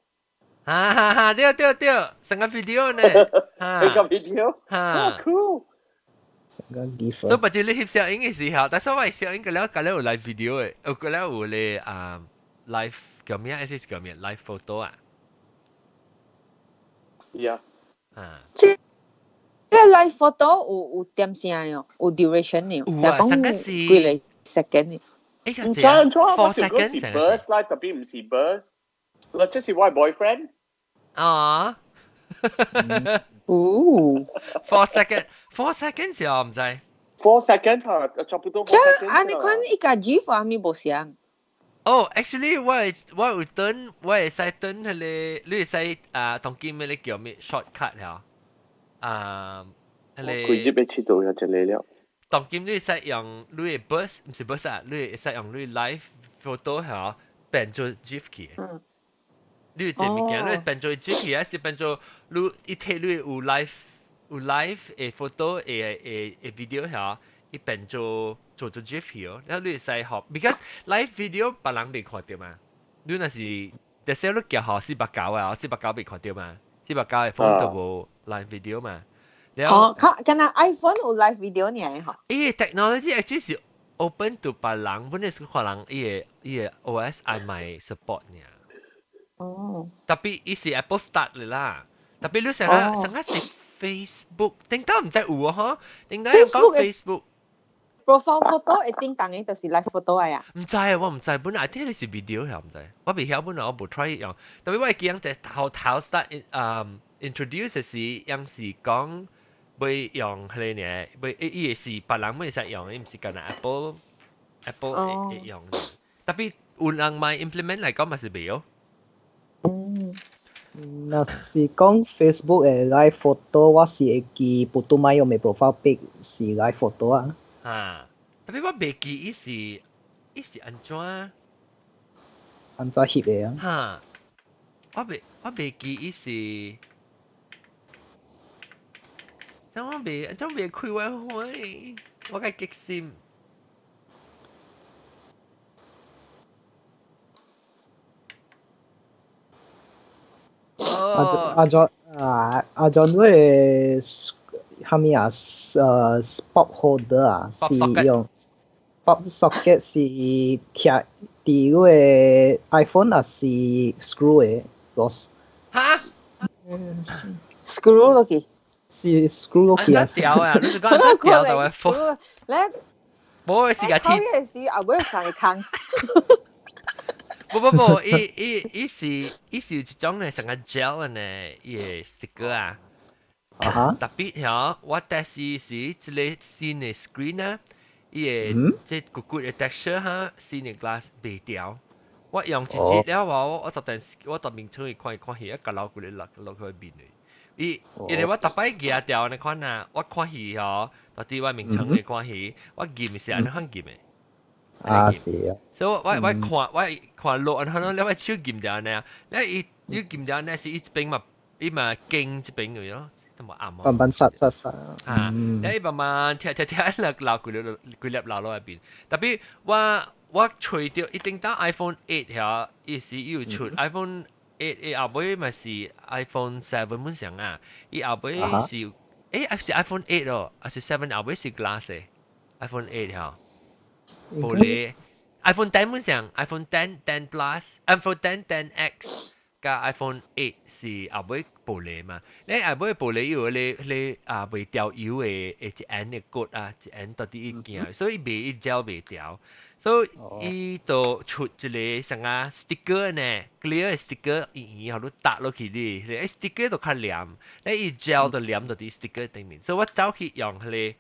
哈，對，成個 video 呢？成個 video，哈 ，cool。所以不就你翕相影嘅時候，但係我相影嘅了，嗰咧有 live video 嘅，嗰咧有咧live 叫咩？係叫咩 ？live photo 啊？ Yeah。即係 live photo 有點聲嘅，有 duration 嘅，有啊，成個是幾個 second 嘅。唔錯，我條歌是 burst 啦，特別唔是 burst。我即是我 boyfriend。啊。4 seconds 時候唔知。4 seconds 嚇，差不多4 seconds。啊，你看一個 GIF 啊，咪冇聲。哦 ，actually 我有等，我會使等佢哋，你會使同佢咩咧叫咩 shortcut 嚇？佢哋。佢啲俾切到有隻你了。當今你會使用你嘅 burst，唔是 burst 啊，你會使用你 live photo 嚇，變做 GIF 嘅。你做物件，你變做 GIF 啊，是變做你一睇你有 live 嘅 photo 嘅 video 嚇，伊變做GIF 哦，然後你使學 ，because live video 別人未看到嘛，你若是，但係你叫學489啊，489未看到嘛，489嘅 phone 都冇 live video 嘛，然後跟那 iPhone 有 live video 呢嚇。伊 technology actually 是 open to 別人，本來是可能伊個 OS 係咪 support 呢？哦，特別伊是 Apple Start 嚟啦，特別你成日是 Facebook，頂到唔知有啊嗬，頂到有講 Facebook profile photo 一定當然就是 live photo 嚟啊。唔知啊，我唔知，本來聽你是 video 係唔知，我未曉本來我冇 try 用，特別我記得就頭 start introduce 嘅時，樣是講會用佢呢，會伊是別人會使用，伊唔是講 Apple 會用，特別有人買 implement 嚟講咪是未哦。若是講 Facebook 嘅 live photo，我是會記不都買用嘅 profile pic 是 live photo 啊。啊，特別我未記伊是安怎翕嘅啊？哈，我未記伊是，但我未開會，我嘅激心。阿 John 嗰個咩啊？pop holder 啊，是用 pop socket 是徛佇嗰個 iPhone 啊，是 screw 嘅螺。哈？screw 落去。是 screw 落去啊！掉啊！你是講安怎掉到我 phone？ 冇嘅時間貼。嘅時後尾上嚟坑。不，伊是有一種呢成個 gel 呢，伊個 sticker 啊。特別嚇，我 test 伊是一個新嘅 screen 啊，伊個即骨骨嘅 texture 哈，新嘅 glass 未掉。我用一節了後，我特面出去看戲，一個老骨嚟落去邊嚟。因為我特擺記掉你看啊，我看戲嗬，到底我面窗嚟看戲，我記咪是安怎記咪？啊是啊。所以我看落安怎，你我手記掉呢？你記掉呢是一邊嘛，伊嘛經一邊嘅咯，咁啊啱慢慢殺啊，你慢慢聽鬧佢粒鬧落入邊，特別我除掉一定到 iPhone 8嚇，意思要出 iPhone 8伊後尾咪是 iPhone 7本上啊，伊後尾是是 iPhone 8咯，還是7後尾是 glass 嘅 iPhone 8嚇，玻璃 iPhone 10本上 iPhone 10 10 Plus iPhone 10 10X。加 iPhone 8是後尾玻璃嘛，你後尾玻璃要你未掉油嘅一眼嘅骨啊，一眼到底件，所以未一焦未掉，所以伊就出一個什麼 sticker 呢 ，clear sticker 然後都搭落去啲，你 sticker 就較黏，你一焦就黏到啲 sticker 頂面，所以我走去用佢。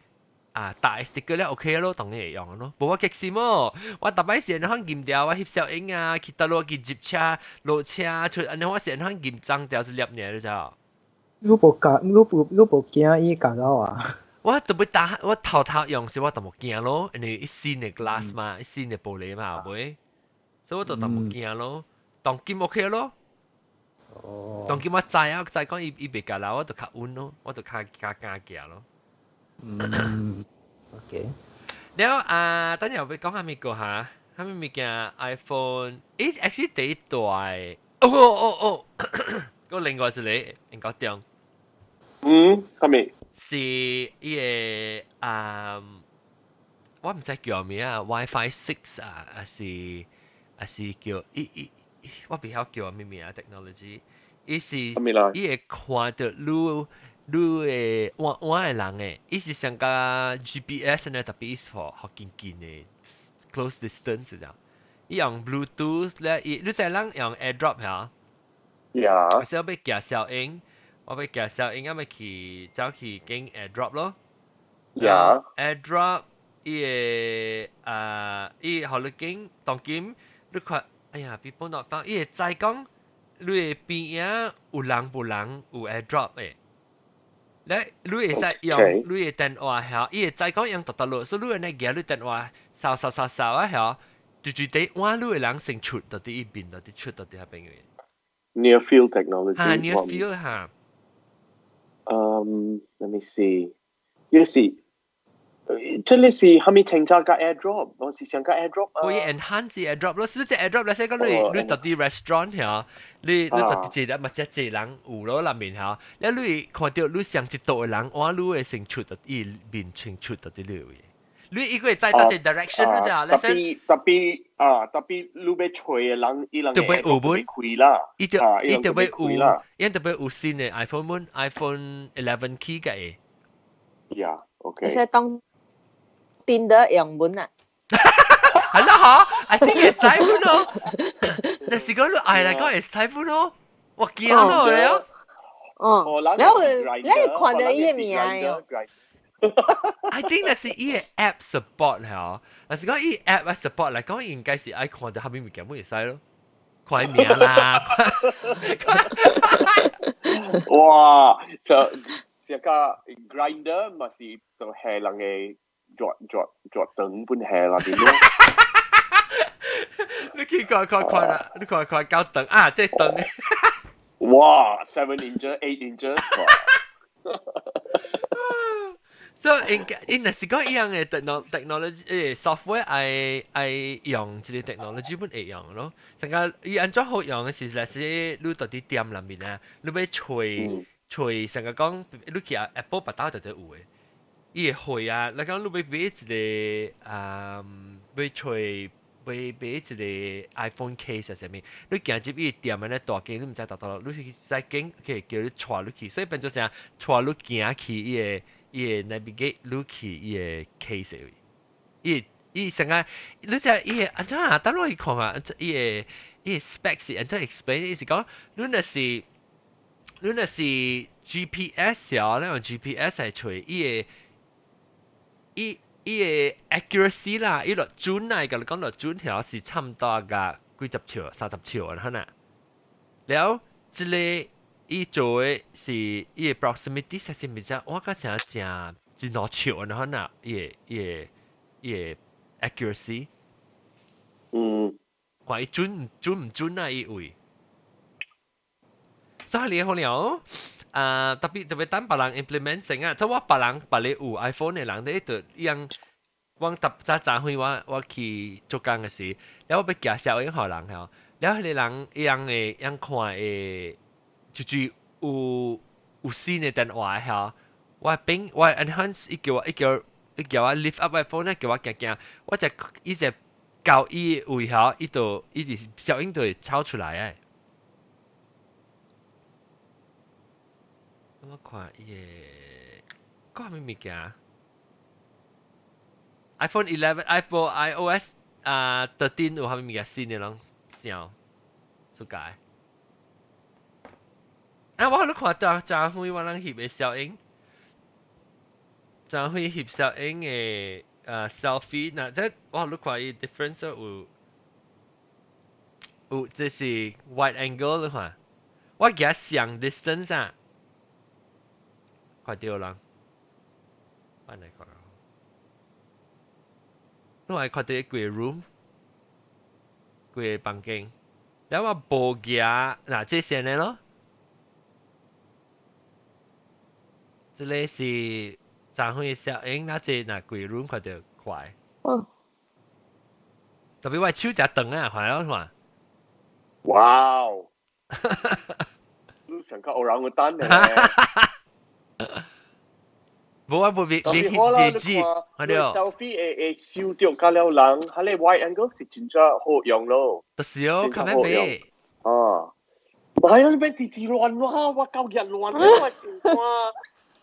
大 sticker 咧 OK 咯，當然會用咯。無我激死麼？我特別時可能驗掉我翕小影啊，去到落去接車落車出，安尼我時可能驗髒掉是粒嘢你知道？你無驚伊搞到啊？我特別打我頭用時我就冇驚咯，因為一新嘅 glass 嘛，一新嘅玻璃嘛，係咪？所以我就冇驚咯。當金 OK 咯。當金我知啊，知講伊別搞啦，我就較穩咯，我就較驚驚咯。OK。แล้ว等陣會講下咩個嚇？下面咪件 iPhone，actually 第一代，個另外一個應該點？係咪？是伊個我唔知叫咩啊 ，WiFi 6啊，還是叫我唔曉叫咩名啊 technology，伊是伊會看到你我的人誒，伊是上個 GPS 呢，特別是好近的 close distance 這樣。伊用 Bluetooth 咧，你知人用 AirDrop 嚇？呀。所以我要夾小音，我咪去走去經 AirDrop 咯。呀。AirDrop 伊互你經當今你看，哎呀 ，people not found，伊會知講你的邊啊有人無人有 AirDrop 誒。你會使用你嘅電話嚇，伊會知講用特落，所以你會呢記你電話掃啊嚇，就地換你嘅人先出到啲一邊，到啲出到啲下邊嘅。Near field technology。near field 嚇。Let me see。呢是，這裡是係咪請假加 AirDrop？我是想加 AirDrop 啊。可以 enhance AirDrop 咯，所以隻 AirDrop 咧，即係講你到啲 restaurant 嚇，你到啲節日物質節人有咯入面嚇，你看到你上一度嘅人，我你會先出到依邊先出到啲你嘅。你一個係知到隻 direction 咯咋，特別你要吹嘅人，伊人就會有本開啦，伊就會有新嘅 iPhone 11 key 嘅。呀 ，OK。即係當電的樣本啊。係咯嗬 ，I think 係使本咯。但係講你嗌嚟講係使本咯，我見到你啊。然後你看到伊名啊。I think 那是伊個 app support 嚇，但是講伊 app support 嚟講應該是愛看到後面物件冇會使咯，看名啦。哇！就個 grinder 咪是就係人嘅作等本係啦點樣？你看啦，你看搞等啊，即係等。哇！7 inches 8 inches。所以因若是講一樣嘅 technology software 係用即個 technology 本會用咯。成個伊安怎好用嘅是，例如你到啲店裏面啊，你要吹成個講，你去Apple 八刀就得有嘅。伊會會啊，你講你要買一個要吹。買一個 iPhone case 啊，上面你行入伊店安尼大間，你唔知到你去使經，佢叫你帶你去，所以變做啥帶你行去伊個 navigate 你去伊個 case 位，伊成個你知伊個安怎啊？等我去看啊，伊個 specs 是安怎 explain？伊是講你若是 GPS 啊，你用 GPS 嚟吹伊個 accuracy 啦，伊落準嚟嘅，你講落準條是差唔多嘅幾十兆、30兆啊，可能。แล้ว即個伊做嘅是伊個 proximity 實是唔知，我覺成正真多兆啊，可能伊個 accuracy。話伊準唔準啊？伊位。所以你好了，特別等別人 implement 成啊，即係我別人別你有 iPhone 嘅人，你就樣我早會我去做工嘅時，然後我要介紹一個人嚇，然後佢哋人樣看誒，就有新嘅電話嚇，我 enhance 叫我 lift up iPhone 咧，叫我行，我就一直教伊位嚇，伊直效應就會抄出來誒。我看伊個咩物件？iPhone 11、iPhone iOS 13有啥物物件新嘅攏上出界。我都看真會我人翕嘅效應，真會翕效應嘅selfie，嗱即我都看伊 difference 有即是 wide angle 你看，我而家上 distance 啊。快掉啦！翻嚟看，因為佢哋幾個 room，幾個房間，然後我無夾嗱，這些呢咯，這裡是張會效應，那這嗱幾個 room 佢哋快，特別我手只長啊，看到看，哇哦！你想看orang utan 咧？冇啊，冇別字，係對。selfie 會收到加了人，佢哋 wide angle 是真正好用咯。就是哦，咁樣俾。啊，唔係啦，你俾字亂哇，我夠日亂我情況。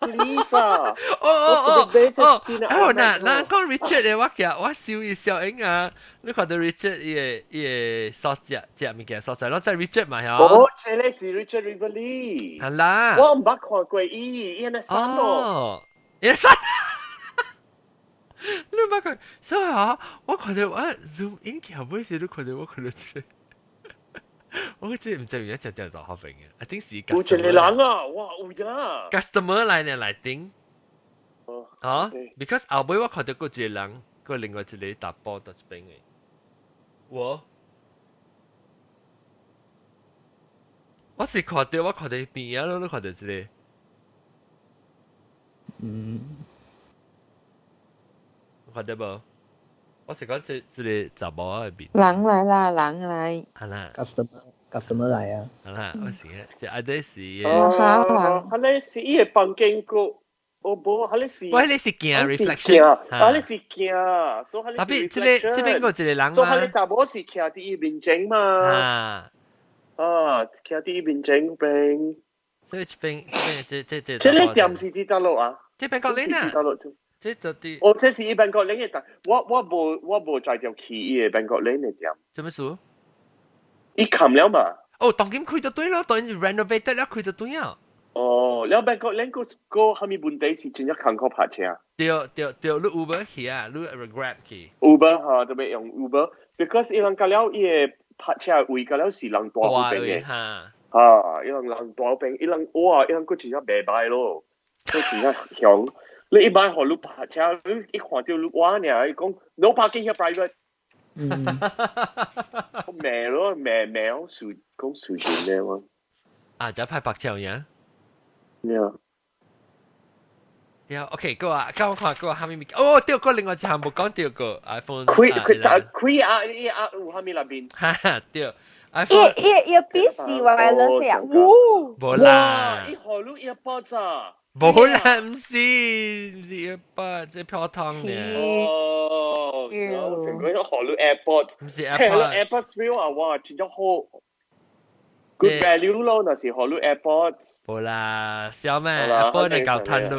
Please 啊！嗱講 Richard 嘅，我笑伊效應啊！你看到 Richard 伊個所只物件所在，咯，即係 Richard 嘛嚇。哦，這裡是 Richard Rivoli。係啦。我唔捌看過伊係山咯。伊山。你唔捌看，所以啊，我看到我 zoom in 橋尾時都看到我看到這。我真係唔知而家隻大學生嘅，I think 是 customer。有隻人啊，哇，有呀。customer 嚟頂。哦 ，because 後尾我看到嗰隻人，個另外一個打波到邊嘅。我是看到邊啊，都看到一個。看到無？我是講這個查某喺邊。人來啦，人來。係啦。customer 來啊。係啦，我是嘅，即係啲是。係咧是伊個房間個，哦無，係咧是。喂，你是鏡 reflection。係咧是鏡，所以係咧。特別這邊個一個人嘛。所以係咧查某是徛喺伊面前嘛。徛喺伊面前邊。所以這邊這。這個店是幾多路啊？這邊個人啊？這就啲。哦，這是伊邊個人嘅店，我無在條去伊個邊個人嘅店。做咩事？伊冚了嘛？哦，當然開咗對咯，當然 renovated 了，開咗對啊。哦，แล้ว邊個人個係咪問題是真係坎坷拍車？對，你 Uber 去啊，你 Grab 去。Uber 嚇，特別用 Uber，because 伊人講了伊個拍車位講了是人大邊嘅。伊人大邊，伊人哇，伊人個真係袂歹咯，個真係響。你一般學你拍車，你一看到你哇呢，伊講 no parking here private。好咩咯，咩講數錢咩喎？啊，就派白條嘢。咩啊？呀 ，OK，個啊，我看個下面咪，哦，對個另外一項冇講到個 iPhone。佢啊，有下面那邊。哈哈，對 iPhone。一邊是話了先，冇啦。一號路一包咋？冇啦，唔是一包，即係漂湯嘅。哦，成個一號路 airport，唔是 airport。airport view 啊，哇，真係好 good value 咯，那是號路 airport。冇啦，小咩 airport 你搞攤到。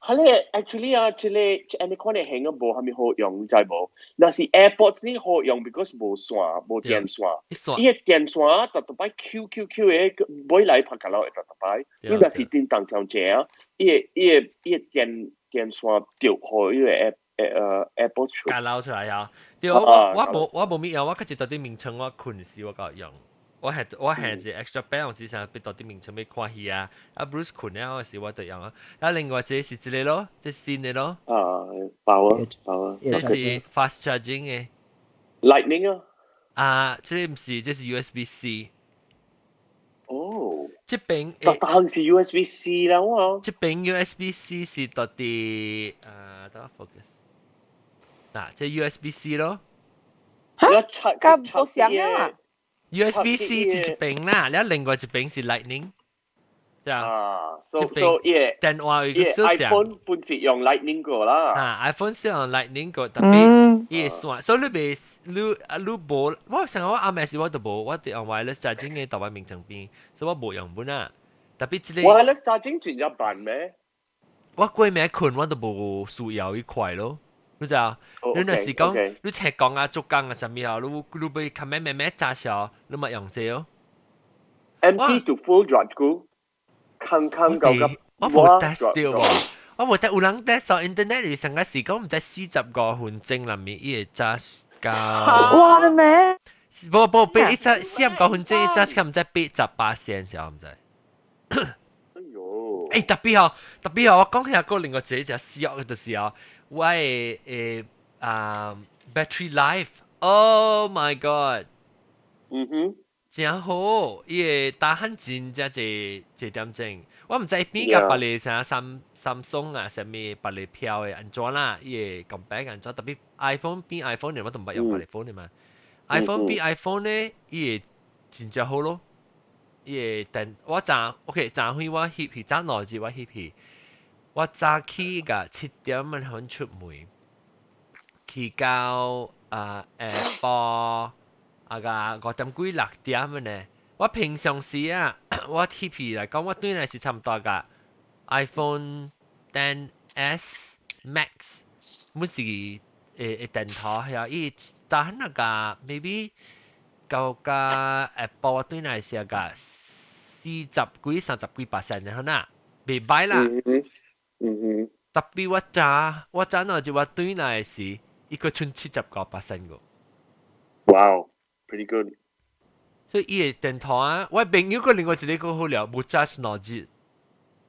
係咧 ，actually 啊，即係你看你行個無係咪好用，知無？那是 airport 先好用 ，because 無線無電線，伊個電線特別 QQQ 嘅，每嚟拍卡拉特別，因為那是電動上正，伊個電線掉去伊個airport 出。解撈出來呀！對，我冇咩用，我佢就到啲名稱我困時我夠用。我係只 extra band 我時常俾到啲名稱俾看戲啊，Bruce 困咧嗰時我就用啊。啊，另外這是之類咯，這新嘅咯。爆啊！這是 fast charging 嘅。Lightning 啊？這唔是，這是 USB-C。哦。这边當是 USB-C 啦，我。这边 USB-C 是到底等我 focus。嗱，即係 USB-C 咯。咁冇想啊。USB-C 是一邊啦，然後另外一邊是 Lightning。這樣。so 電話有個小聲。iPhone 本是用 Lightning 個啦。iPhone 是用 Lightning 個，特別伊線，所以你無，我成日我啱時我都無，我哋用 wireless charging 嘅台灣名稱邊，所以我無用本啊。特別即係 wireless charging 轉咗版咩？我過咩困我都無需要一塊咯。你知啊？你那時講你赤講啊、竹講啊什麼啊，你被看咩揸小，你咪用這哦。empty to full 轉股，坑夠急。我冇 test 掉喎，我冇睇有人 test 上 internet 裏上個時講唔知45分鐘裡面伊個揸㗎。哇你咩？不，俾一隻45分鐘一揸佢唔知88先，唔知。哎呦！誒特別好，我講下個另外一隻笑嘅就是啊。我誒battery life，Oh my god！ 真好，伊個打很真正一點鐘。我唔知邊個別你啥Samsung 啊，什麼別你票嘅安裝啦，伊個 compare 安裝，特別 iPhone 變 iPhone 呢，我都唔係用別你 phone 嘅嘛。iPhone 變 iPhone 呢，伊個真正好咯。伊個電我昨 OK 昨天我翕去，昨內日我翕去。我早起個7點鐘出門，去到下晡5點幾6點呢。我平常時啊，我 TP 嚟講，我對嚟是差唔多個 iPhone XS Max， 每是電頭係伊但那個 maybe 到個下晡我對嚟是個40幾30幾%嘅啦，未歹啦。特別我早那就我對嚟是一個剩70個%個。Wow, pretty good. 所以伊個電台啊，我朋友個另外一個好了，冇 charge 腦子。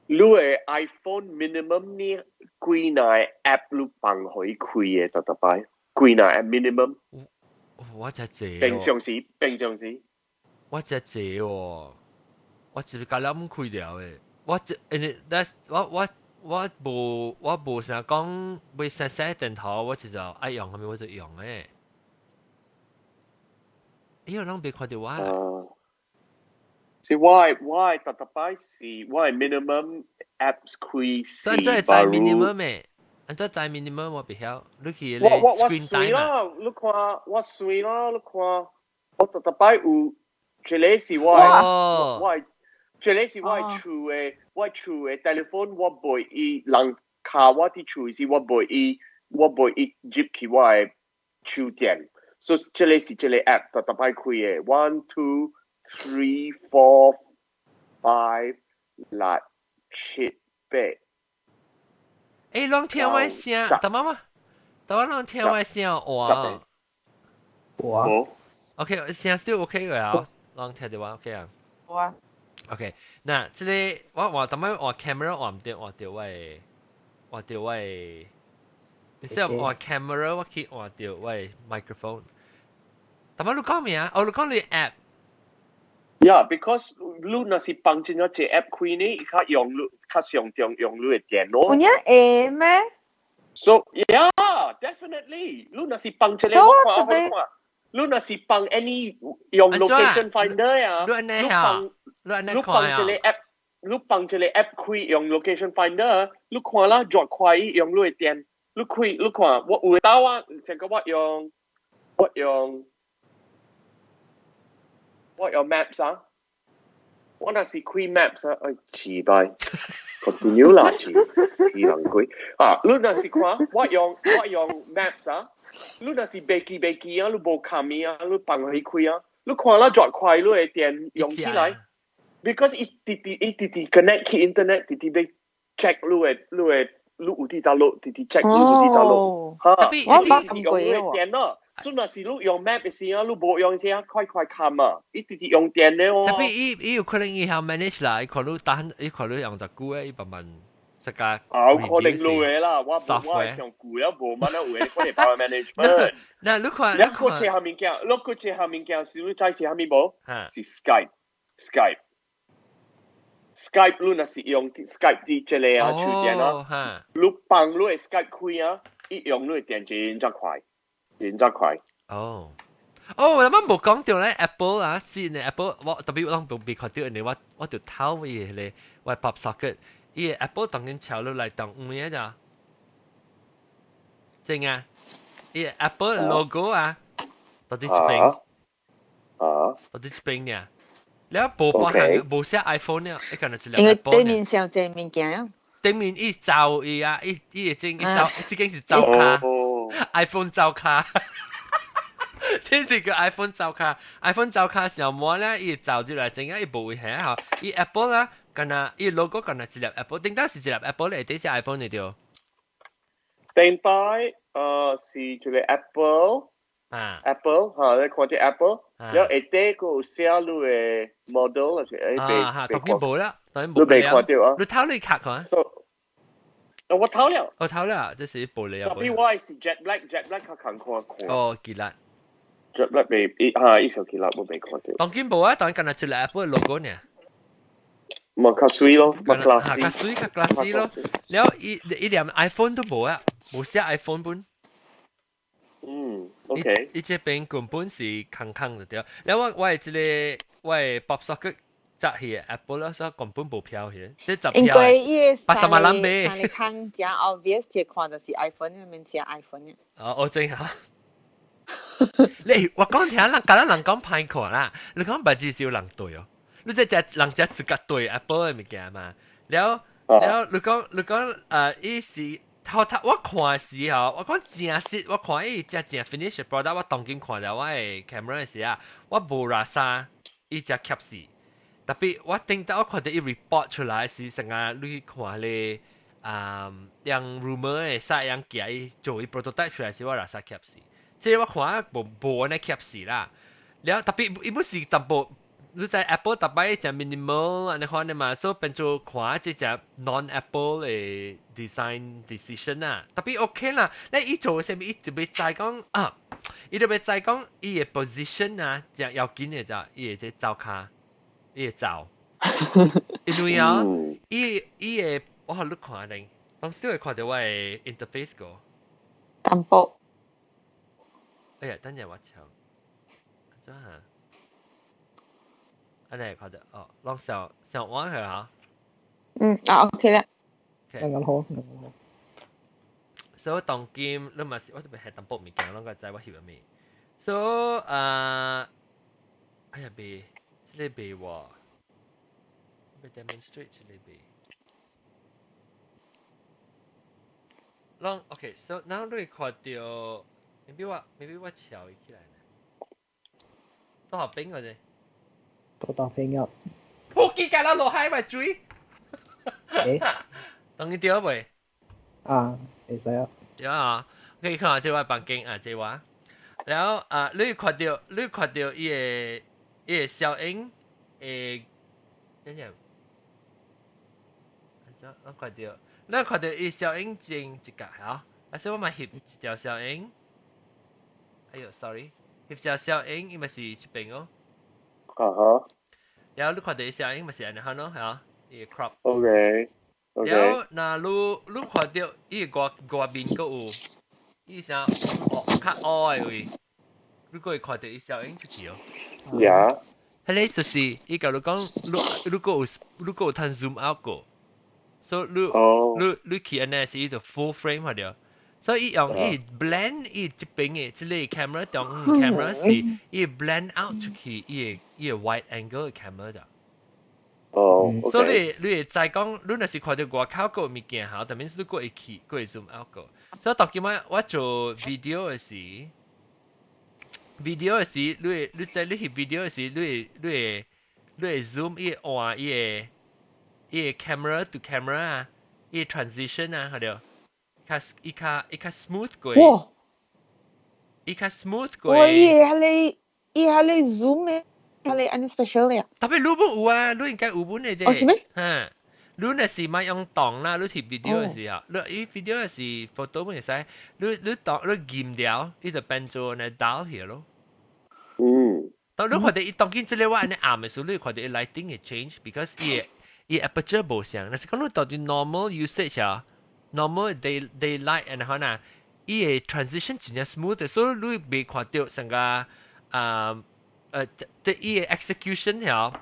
你嘅 iPhone minimum 呢？幾耐 app 你幫可以開嘅，特特擺幾耐 app minimum？我只借。平常時。我只借喎，我只係咁開掉嘅。我只我無成日講會細電頭，我就愛用咁樣我就用嘅。伊有人別看到我。是我特特擺是我 minimum apps 開是。安怎會知 minimum 嘅？安怎知 minimum 我別曉。你去咧 screen time 啊？你看我水啦，你看我特特擺有，這裡是我。這裡是我厝嘅 telephone 我背伊人卡我啲厝是我背伊接去我嘅手電，所以這裡是這裡 app 特特擺開嘅 1 2 3 4 5 6 7 8。誒，攏聽我聲，得嗎？得我攏聽我聲哇。哇。OK， 聲 still OK 嘅啊，攏聽到我 OK 啊。哇。OK，嗱，即係我點解我 camera 我唔掉喂，你知我 camera 我去我掉喂 microphone。點解你講咩啊？你講你 app。Yeah, because 你若是幫進咗隻 app 開呢，佢較常用你嘅電腦。有影會咩 ？So yeah, definitely。你若是幫進嚟，我看。你若是幫 any 用 location finder 啊，你幫這個 app， 你幫這個 app 開用 location finder， 你看啦，最快用你嘅電，你看，我有到啊，成個我用 maps 啊，我若是開 maps 啊，哎，奇怪 ，continue 啦，奇人鬼啊，你若是看，我用 maps 啊。你若是背記啊，你無卡咪啊，你幫佢開啊，你看啦最快你嘅電用起來 ，because 伊直 connect 去 internet， 直要 check 你有啲道路，直 check 你有啲道路，嚇，我冇咁用你嘅電咯，所以若是你用 map 嘅時啊，你無用時啊，快看啊，伊直用電嘅喎。特別伊有可能伊係 manage 啦，伊可能用隻久誒，伊慢慢。可能路嘅啦，我上攰啊，無乜嘢會，可能 power management。嗱，你看，你個下面是你知是下面無？是 Skype。Skype 你若是用 Skype 啲这类啊，手电啊，你放你的 Skype 开啊，一用你的电池100块。哦，我啱啱冇講到咧 Apple 啊，先咧 Apple 我特別我未看到人哋我條頭嘅咧，我 pop socket，伊 Apple 當然潮落嚟當咩咋？正啊，伊 Apple logo 啊，到底一邊到底一邊呢？แล้ว冇包含冇寫 iPhone 呢？一個人就因為 Apple 對面上正物件啊。對面伊照伊啊，伊已經伊照，這間是照卡 ，iPhone 照卡。真是個 iPhone 照卡 ，iPhone 照卡時候冇咧，伊照出來整個伊冇會係嚇，伊 Apple 啦，干那伊 logo 干那是粒 Apple，頂當是一粒 Apple 咧，第是 iPhone 嚟掉。頂擺是就係 Apple 嚇，你看啲 Apple，然後下底個寫你嘅 model 啊，嚇，當然冇啦，當然冇。你未看到啊？你偷你卡看。我偷了。我偷了，這是玻璃啊。特別我係 Jet Black 較看。哦，記啦。Jet Black 未一條記啦，我未看到。當然冇啊，當然干那出嚟 Apple 嘅 logo 呢。咪較水咯，咪 classy。較水較 classy 咯。然後伊連 iPhone 都冇啊，冇寫 iPhone 本。OK。伊這邊根本是空就對。然後我係這個我係 pop socket 扎起 Apple 啦，所以根本冇票嘅，即係因為伊80萬人買。但係看正 obvious 只看就是 iPhone 入面只 iPhone 嘅。我正嚇。你我講聽人甲人講歹看啦，你講唔至少人對哦，你即係人只自覺對 Apple 嘅物件嘛，然後你講伊是我看時候，我講正實，我看伊只正 finish product， 我當今看到我嘅 camera 時啊，我無拉沙伊只 cap 死，特別我頂到我看到伊 report 出來時，成日你看咧讓 rumor 嘅曬讓寄伊做伊 prototype 出來時，我拉沙 cap 死。即係我看無安尼 cap 死啦，然後特別伊唔是淡薄，你知 Apple 特別只 minimal 安尼看嘅嘛，所以變做看即只 non Apple 嘅 design decision 啊，特別 OK 啦。你伊做嘅啥物，伊特別在講啊，伊特別在講伊嘅 position 啊，就要緊嘅就伊嘅即照卡，伊嘅照，因為啊，伊嘅我好你看咧，當時會看到我嘅 interface 個，淡薄。哎呀，等陣我瞧，真係，安尼看到哦，攏上網去嚇。OK 啦。啱好。所以當今你嘛是我特別係淡薄物件，攏個知我翕咩。所以哎呀未，這個未喎，要 demonstrate 這個未。攏 OK， so now 你看到。maybe 我瞧伊起來呢，多學兵嗰隻，多當兵入。好幾架啦落海咪追，當然掉未？會使啊。有啊，可以看下這位房間啊，這話，然後你看到伊個小影誒，點樣？你看到伊小影正一格嚇，而且我咪翕一條小影。哎呦 ，sorry， 翕條小影，伊咪是一邊哦。然後你看到小影咪是安尼看咯，嚇，伊個 crop。OK。然後那你看到伊個外面個有，伊啥較黑嘅位，你個會看到伊小影出去哦。Yeah。迄個就是伊甲你講，你個有通 zoom out 個，所以你去安尼是伊就 full frame 下掉。所以用伊 blend 伊這邊嘅這類 camera 當 camera 是伊 blend out 出去伊個 wide angle 嘅 camera 的。所以你會知講，你若是看到外口個物件好，但係你個會去個會 zoom out 個。所以當今我做 video 嘅時，你在你翕 video 嘅時，你會 zoom 伊換伊個 camera to camera 啊，伊 transition 啊，係對。伊較 smooth 過，伊較 smooth 過。我伊係 zoom 嘅，係安尼 special 嘅。特別你冇有啊，你應該有本嘅啫。哦，是咩？嚇，你若是買用檔啦，你翕 video 嘅時候，你 video 嘅是 photo 本嚟使，你檔你驗了，伊就變做呢倒去咯。當你看到伊當見即個我安尼暗嘅時候，你看到伊 lighting 嘅 change，because 伊 aperture 無像，但是講你到底 normal usage 啊，normal daylight 然後呢，伊個 transition 真係 smooth，所以你未看到成個即伊個 execution 條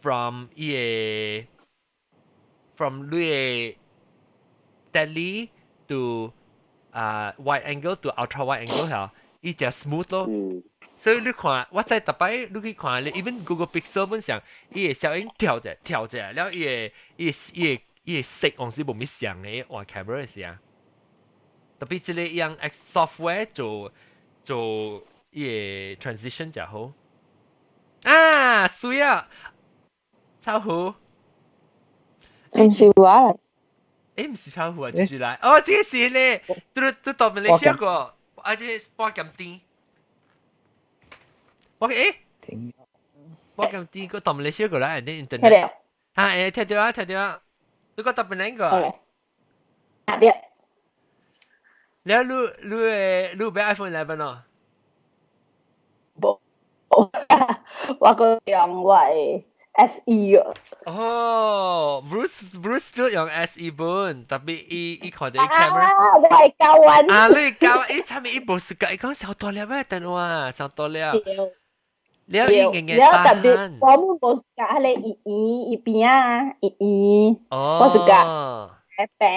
from 伊個 from 你個 daily to wide angle to ultra wide angle 條，伊就 smooth 咯。所以你看，我在特別你去看咧 ，even Google Pixel 本上，伊個效應跳者，然後伊個色往時無咪像嘅換 camera 是啊。特別即個用 software 做伊個 transition 就好。啊，水啊，超好。唔是話，誒唔是超好啊，繼續來。哦，這個是咧，都到馬來西亞個，而且波咁低。我誒，我咁啲個到馬來西亞過來，啲 internet。聽到？嚇誒，聽到啊，聽到啊。你個到邊個啊？對。แล้วรู้แบบ iPhone 11เนาะ冇，我個用為 SE 啊。哦 Bruce 都用 SE 本，特別伊看到伊 camera。我係教運。啊，你教伊差唔多伊無時間，伊講上多了咩？等我上多了。แล้ว伊硬硬打鼾。我們無時間喺你伊邊啊，伊。哦。無時間。แปะ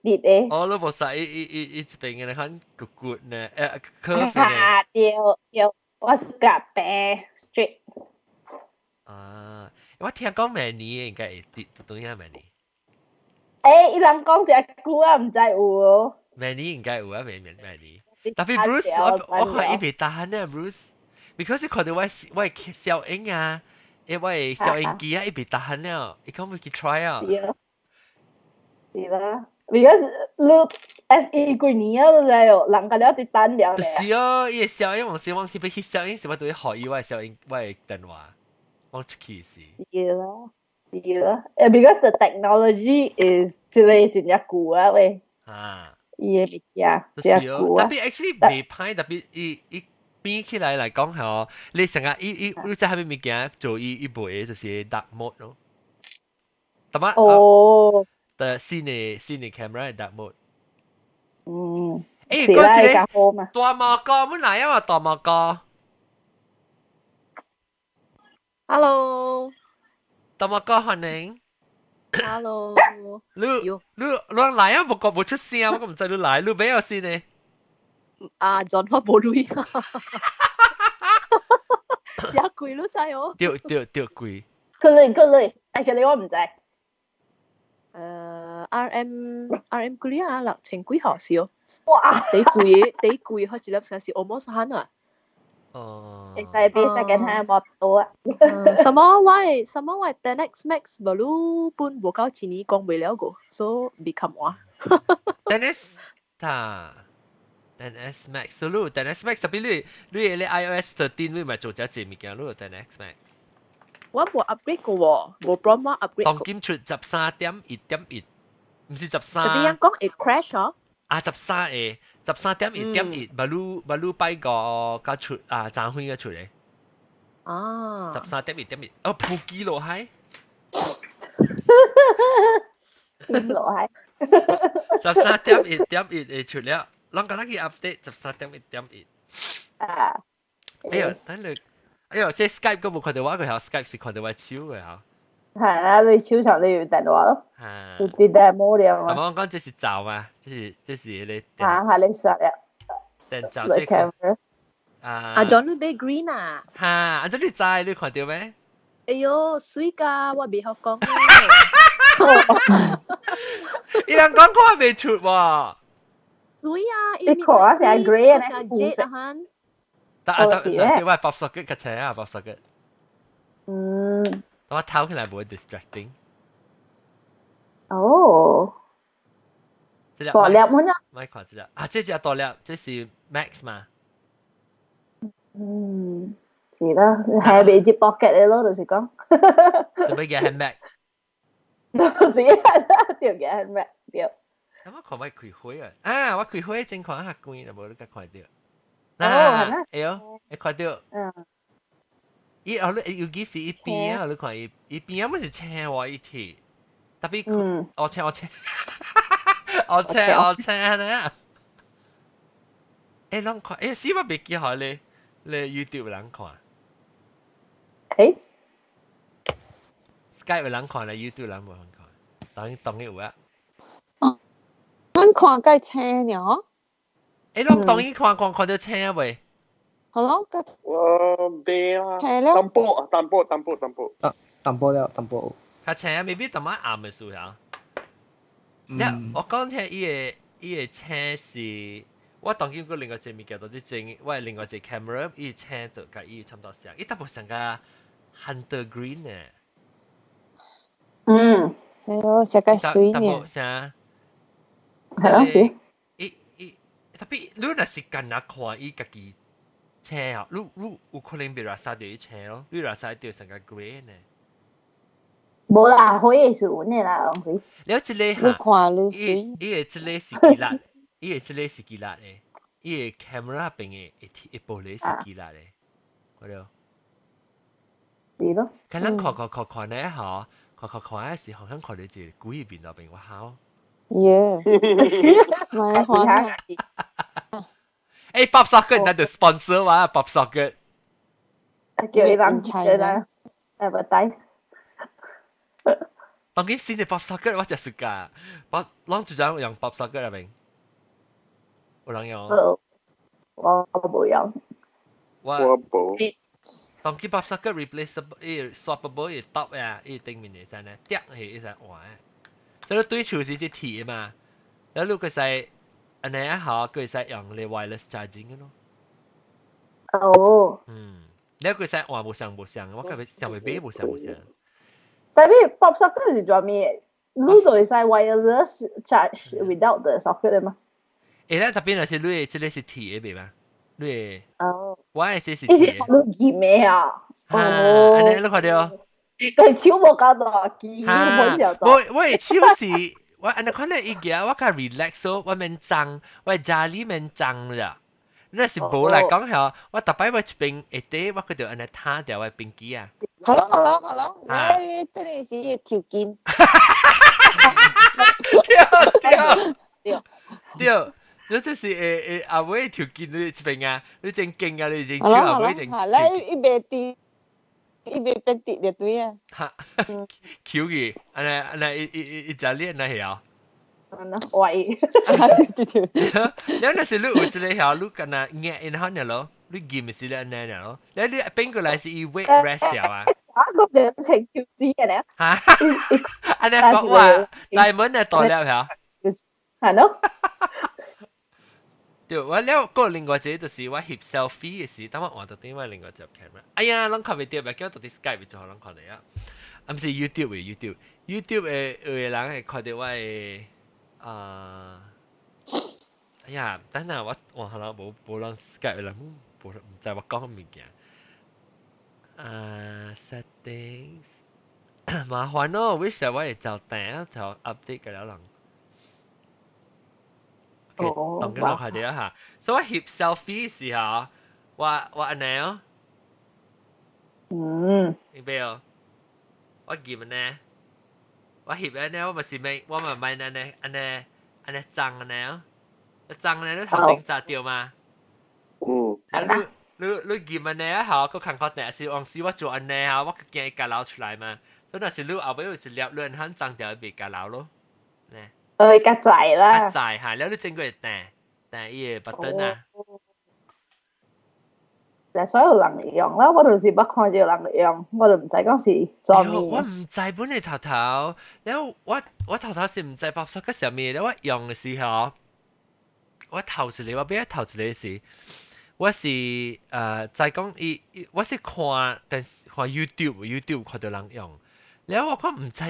ติดเอ 哦，你無使伊一邊嘅看骨呢，curve 呢。เดียว我是夾แปะ straight 啊，我聽講明年應該會跌，當然明年。伊人講隻句啊，唔知有喎。明年應該有啊，明年。特別 Bruce，我看伊袂tahan呢 Bruce，because 伊看到我效應啊，我效應機啊，伊袂tahan了，伊講要去 try 啊。是啦 ，because 你 SE 幾年啊，都知哦，人家了啲單了咧。是哦，伊個效應往時往去要翕效應，是我對學伊我效應我電話，我出去是。是啦，because the technology is 即係真係舊啊喂。啊。伊個物件真係舊啊。特別 actually 袂歹，特別伊變起來講係你成日你即係咩物件做伊賣就是 dark mode 咯。咁啊。哦。的新的 camera dark mode。誒，嗰隻大毛哥，本來啊嘛大毛哥。Hello。大毛哥歡迎。Hello。你來啊？冇出聲，我唔知你來，你邊有先呢？啊，John 我冇錄啊。真貴咯，真係哦。掉貴。佢，actually 我唔知。RM kuliah 啊，6000幾毫少。哇！第貴開始粒成是 almost 慳啊。哦。你使俾 second hand 冇到啊？什麼喂 10X Max baru pun 無夠錢講未了個，所以 become 我。10S Max 咯，10S Max 特別你 iOS 13你咪做咗隻物件咯，10S Max。我冇 upgrade 過喎，冇 promo upgrade 過。當今出13.1.1，唔是13。特別人講會 crash 哦。啊13.1.1，baru 擺個出啊賺開嘅出嚟。啊。13.1.1，哦撲機落係。落係。13.1.1嘅出了，啷個去 update 13.1.1。啊。哎呀，等你。哎呦，即係 Skype 嗰部看到我，佢係 Skype 是看到我超嘅嚇。係啊，你超長你要電話咯。係。啲 demo 了嘛。我講這是找嘛，這是你。係你實呀。電找這個。啊 ，John 你買 green 啊？嚇，啊，這你知你看到咩？哎呦，水㗎，我未學講咧。伊人講我未出喎。水啊，你看我成 grey 啊，成 jet 啊。即係 pop socket 嘅車啊 ，pop socket。我偷起來唔會 distracting。哦。大粒乜啊？咪看這粒啊，這隻大粒，這是 Max 嘛。是啦，係未接 pocket 嘅咯，就是講。做咩嘅 handbag？是啊，條嘅 handbag 掉。咁我看我開開啊！啊，我開開正看下貴，就冇得看到。哎呦，你看到？尤其是一邊啊，你看一邊啊，乜是青話一鐵，特別我青咧。誒，啷看？誒，死我未記好你 YouTube 啷看？Skype 啷看咧 ？YouTube 啷冇啷看？當有啊。咱看該青了。誒，啷當然看到青啊未？好咯，個白啊，青了。淡薄。淡薄了，淡薄。較青啊，未必淡仔暗嘅數呀。我講聽伊個青是。我當然個另外一個物件，到底正，我另外一個 camera， 伊青就甲伊差唔多像，伊大部像個 hunter green 呢。係咯，成個水呢。啥？係咯是。特別你若是干那看伊家己青啊，你有可能被拉沙掉伊青咯，你拉沙掉成個 green 呢。冇啦，可以是穩嘅啦，東西。你一個你看你水。伊個這個是幾辣？伊個這個是幾辣誒？伊個 camera 邊個玻璃是幾辣誒？嗰度。係咯。咁咱看咧嚇，看嘅時候，咱看到一個古語邊度邊話好。耶，買花。誒，Bob Socket 那就 sponsor 話 Bob Socket。叫你諗advertise。當然先係 Bob Socket，我就係㗎。啷就想用 Bob Socket 入邊。有人用？我冇用。我冇。當佢 Bob Socket replaceable，swappable 嘅 top 啊，呢頂面嚟先咧，掉係一隻換。所以對處是隻鐵嘛，然後佢使安尼一下，佢使用嚟 wireless charging 嘅咯。哦。然後佢使換冇上，我覺得上未俾冇上。但係 Bob Socket 是做咩？你就係使 wireless charge without the socket 嘅嘛？誒，特別那是你這裡是鐵嘅別嘛？你我係是鐵。呢是你劍嘅啊？安尼你看到？佢超冇搞到劍，我超是我安尼看咧伊個，我較 relax 咯，我免髒，我家裡免髒啦。那是無來講下，我特別我一邊一啲，我佢就安尼攤掉我邊機啊。好咯，你真係是條件。對，你這是阿妹條件你一邊啊，你真勁啊，你真超阿妹真。你一邊啲。一邊變跌就對啊！哈，Q 嘅，安尼一隻臉那係啊，喂，你那是你有一個條，你干那硬因行嘅咯，你劍咪是你安尼嘅咯，你邊個來是伊 weight rest 掉啊？我就請 Q 字嘅咧，哈，安尼講話大門嘅大了條，係咯。對，我了個另外一個就是我翕 selfie 嘅時，等我換到點解另外一隻 camera？哎呀，啷看未到，咪叫到啲 Skype 就好啷看嚟啊！唔是 YouTube 嘅 YouTube 嘅人係看到我嘅哎呀，等下我可能冇啷 Skype 啦，唔知我講物件。settings 麻煩咯，wish 我係就訂就 update 嘅了人。當佢攞佢哋一下，所以我翕 selfie 時候，我安尼哦，你俾我，我見呢，我翕安尼，我咪是咪，我咪咪安尼髒安尼哦，髒呢，你頭整炸掉嘛？你見安尼一下，佢看確定是往時我做安尼啊，我驚伊夾漏出來嘛，所以那是你後尾有一粒亂很髒掉，被夾漏咯，呢。夾仔啦，夾仔嚇，แล้ว你整過但伊個 button 啊，但所有人用啦，我就是不看住人用，我就唔知講是做咩。我唔知本嚟頭，แล้ว我頭是唔知白色嘅上面，แล้ว我用嘅時候，我頭一個我邊頭一個是，我是在講我是看YouTube 看到人用，แล้ว我看唔知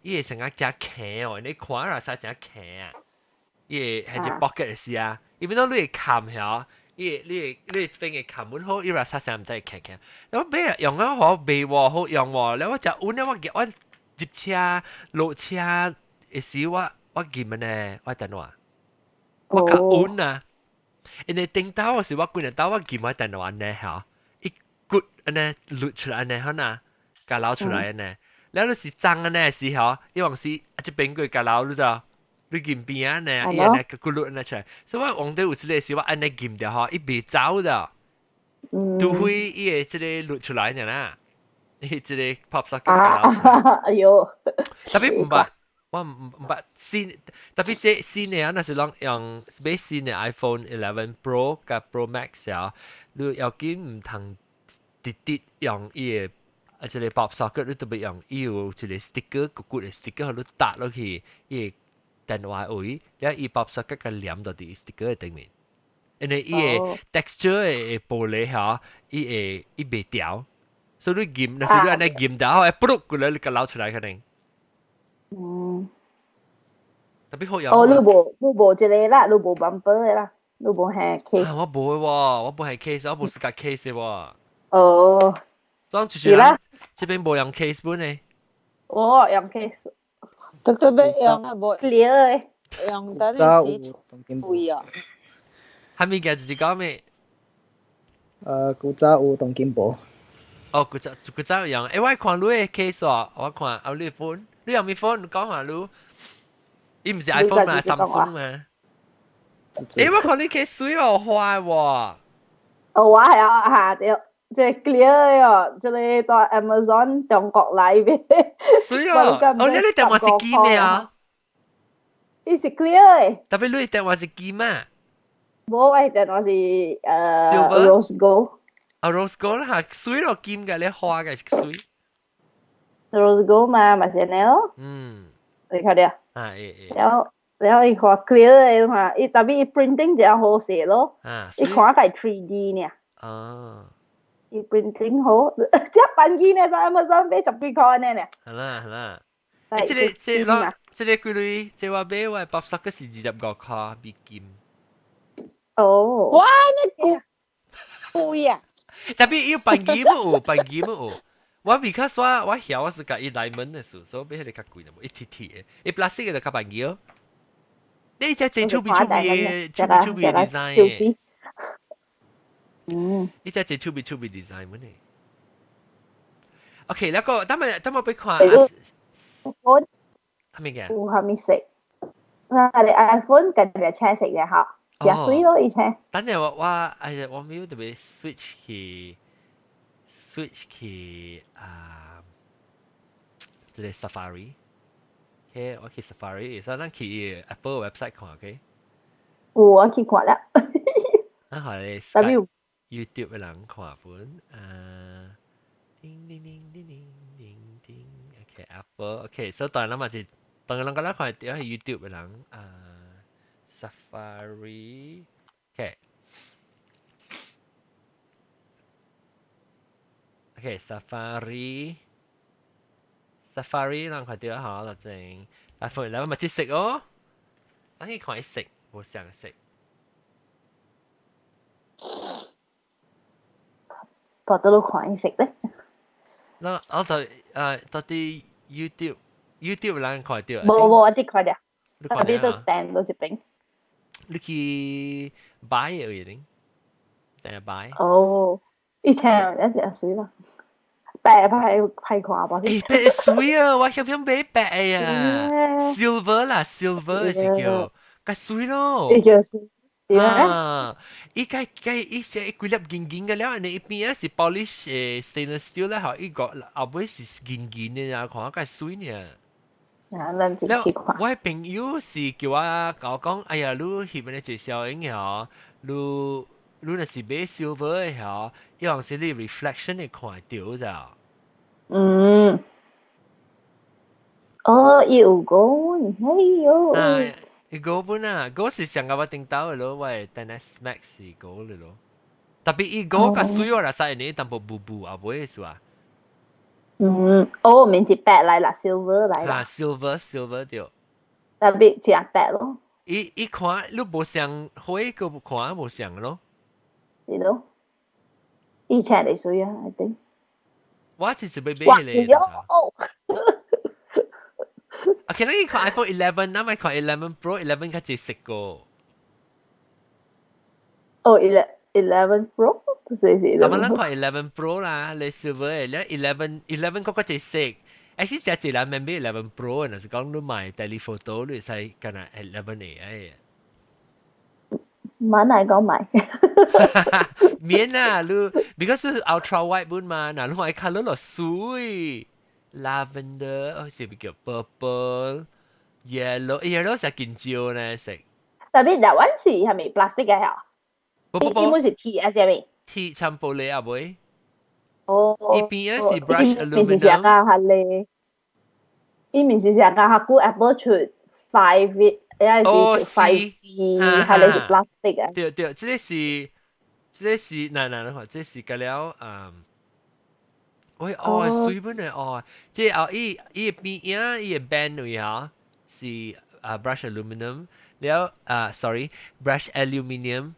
伊個成個隻鉗哦，你看下曬隻鉗啊，伊個係隻 pocket 嘅事啊，伊變到你冚下，你邊嘅冚滿好，伊話曬成唔知鉗，แล้ว咩用啊好未喎好用喎，แล้ว我就換咗我接車落車嘅時我見乜呢？我等話我較換啊，因為頂到嗰時我見到我見我等話呢嚇，骨安尼露出來呢，可能甲撈出來呢。แล้ว你是髒安呢時候，因為是一邊個甲撈，你知道？你見邊啊呢？伊安尼個骨露安尼出來，所以我往底有一個是我安尼見掉吼，伊袂走的。除非伊個即個露出來呢啦，伊即個 pop socket 甲撈出來。哎呦，特別唔捌，我唔捌新，特別即新嘅啊，那是講用買新嘅 iPhone 11 Pro 甲 Pro Max 啊，你要緊唔通直直用伊個。即個 pop socket 你特別用，伊有一個 sticker 骨骨嘅 sticker，你搭落去伊個電話位，然後伊 pop socket 個黏到啲 sticker 嘅頂面，因為伊個 texture 嘅玻璃嚇，伊袂掉，所以你撳，但是你安尼撳掉後，噗個咧你個撈出來可能。特別好用。哦，你無一個啦，你無 bumper 嘅啦，你無係 case。我冇喎，我冇係 case，我冇試過 case 喎。哦。裝住住啦，這邊冇用 case 本呢。我用 case，特別用啊，冇 clear 嘅，用得你是貴啊。係咪嘅自己講咩？古早有當金寶。哦，古早用，誒，我看你嘅 case 喎，我看有你 phone，你用咩 phone？講下你，伊唔是 iPhone 嘛，Samsung 嘛。誒，我看你 case 水哦，壞喎。哦，我係啊，嚇掉。即係 clear 啊！即係到 Amazon 中國來嘅。水啊！哦，你電話是機咩啊？伊是 clear 嘅。特別你電話是機咩？冇，我電話是rose gold。啊 ，rose gold 嚇，水咯，金嘅，你花嘅是水。rose gold 嘛，咪係呢？你睇啲啊？啊，然後伊看 clear 嘅嘛，伊特別伊 printing 就好寫咯。伊看係 3D 呢。哦。伊 printing 好，即係版機呢，在 Amazon 買10幾塊呢。係啦。即個幾類，即我買我8十個是25塊美金。哦。哇，你貴啊！特別要版機冇。我because我曉我是甲伊diamond嘅事，所以比迄個較貴啦，一鐵嘅，伊 plastic 嘅就較版機哦。你只真趣味嘅 design 嘅。呢只真趣味 design 乜嘢 ？OK， แล้วก็當我俾看，iPhone 係咪嘅？係咪食？嗱，你 iPhone 近日車食嘅嚇，食水咯，以前。等陣我沒有特別 switch 即係 Safari。OK， 我去 Safari，所以咱去 Apple website 看 ，OK。我去看啦。啊，好咧。YouTube 嘅人看本，叮叮叮叮叮叮叮 ，OK Apple，OK， 所以當然嘛是，當然人家咧看掉係 YouTube 嘅人，Safari，OK Safari 人看掉好就正 ，iPhone 11咪即食哦，等佢看食，冇想食。覺得都看食咧。我到啲 YouTube 人看到。冇，我啲看到。特別都訂到一邊。你去 buy 嘅嘢定？定係 buy？哦，以前一隻水啦，白派看吧。誒，白水啊！我想買白嘅啊 ，silver 啦 ，silver 是叫，個水咯。呢叫水。伊個伊寫幾粒銀銀嘅了，你一邊是 polish stainless steel 咧，後伊個後尾是銀銀嘅呀，看個水呢。แล้ว我朋友是叫我講，哎呀，你翕嘅介紹影嘅你若是買 silver 嘅嗬，一樣是你 reflection 會看到咋。哦，有講，哎呦。嗰本啊，嗰是上個我聽到嘅咯，喂 ，10S Max 是嗰嘅咯。特別伊嗰個水我嚟曬你淡薄布布啊，唔會係啊。哦，面是白嚟啦 ，silver 嚟啦。silver 掉。特別似白咯。伊看你無像灰個看無像咯。是咯。以前嚟水啊，I think。我其實未買嚟。OK， 你看 iPhone 11，那咪看11 Pro，11 較正式個。哦，11 11 Pro，是11 咱 Pro。看11 Pro 啦，你 silver 咧11嗰個隻色，誒先成隻人免俾11 Pro，嗱是講你買 telephoto 你使干那11嚟蠻難講買。免啦，你 because 是 ultra wide 本嘛，嗱你買 color 落水 ，lavender 好似叫 purple。yellow 成見招呢色，特別那陣時係咪 plastic 嘅呀？應該是 TS 係咪？ T 參保你啊妹，哦，呢邊是 brush 面是成 aluminum，個係你，呢面是成個係估 Apple 出 5 bit，有陣時出5C，係你是 plastic 嘅。對，這個是嗱，這是個了喂水本嚟即係依邊啊依 band 位嚇是brush aluminum，了sorry brush aluminium。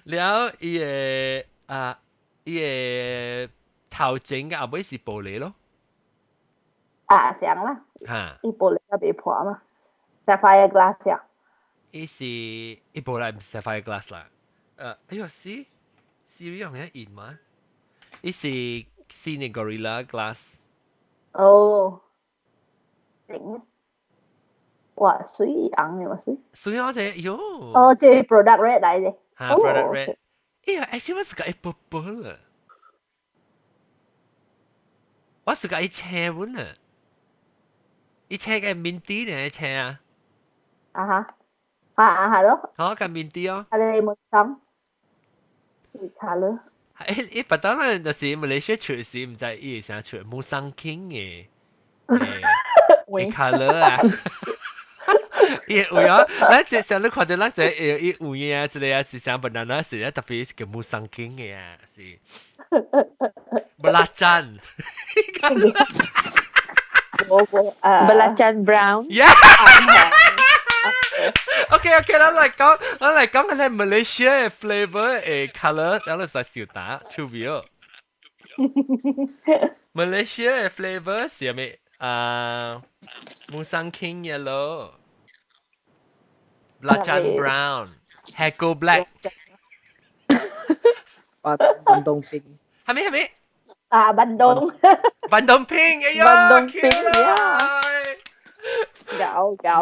了伊個頭整嘅後尾是玻璃咯。啊，想啦，伊玻璃都被破嘛，sapphire glass 呀。伊玻璃唔係 sapphire glass 啦。哎呦是用嘅銀嘛？伊是 Gorilla glass。哦，整。哇，水紅嘅嘛水。水好似喲。哦，即係 product red 嚟嘅。product red。哎呀，actually 我是個 purple 啊，我是個青本啊，伊青嘅面啲呢青啊。啊哈，係咯。好，個面啲哦。係你冇心，你睇咯。誒，不當然就是馬來西亞出時唔知伊成出冇生傾嘅color 啊。伊有啊，咱即時你看到咱即伊有嘢啊，即係啊是想 banana 是啊，特別是叫冇生傾嘅啊，是belacan。belacan brown。Yeah。OK，咱嚟講嗰啲 Malaysia 嘅 flavor 嘅 color，等我再小打出表。Malaysia 嘅 flavor 是咩？Musang King Yellow、Belacan Brown、Hego Black、Bandung Pink。係咪？Bandung。Bandung Pink，哎呀 ，Bandung Pink，有。แ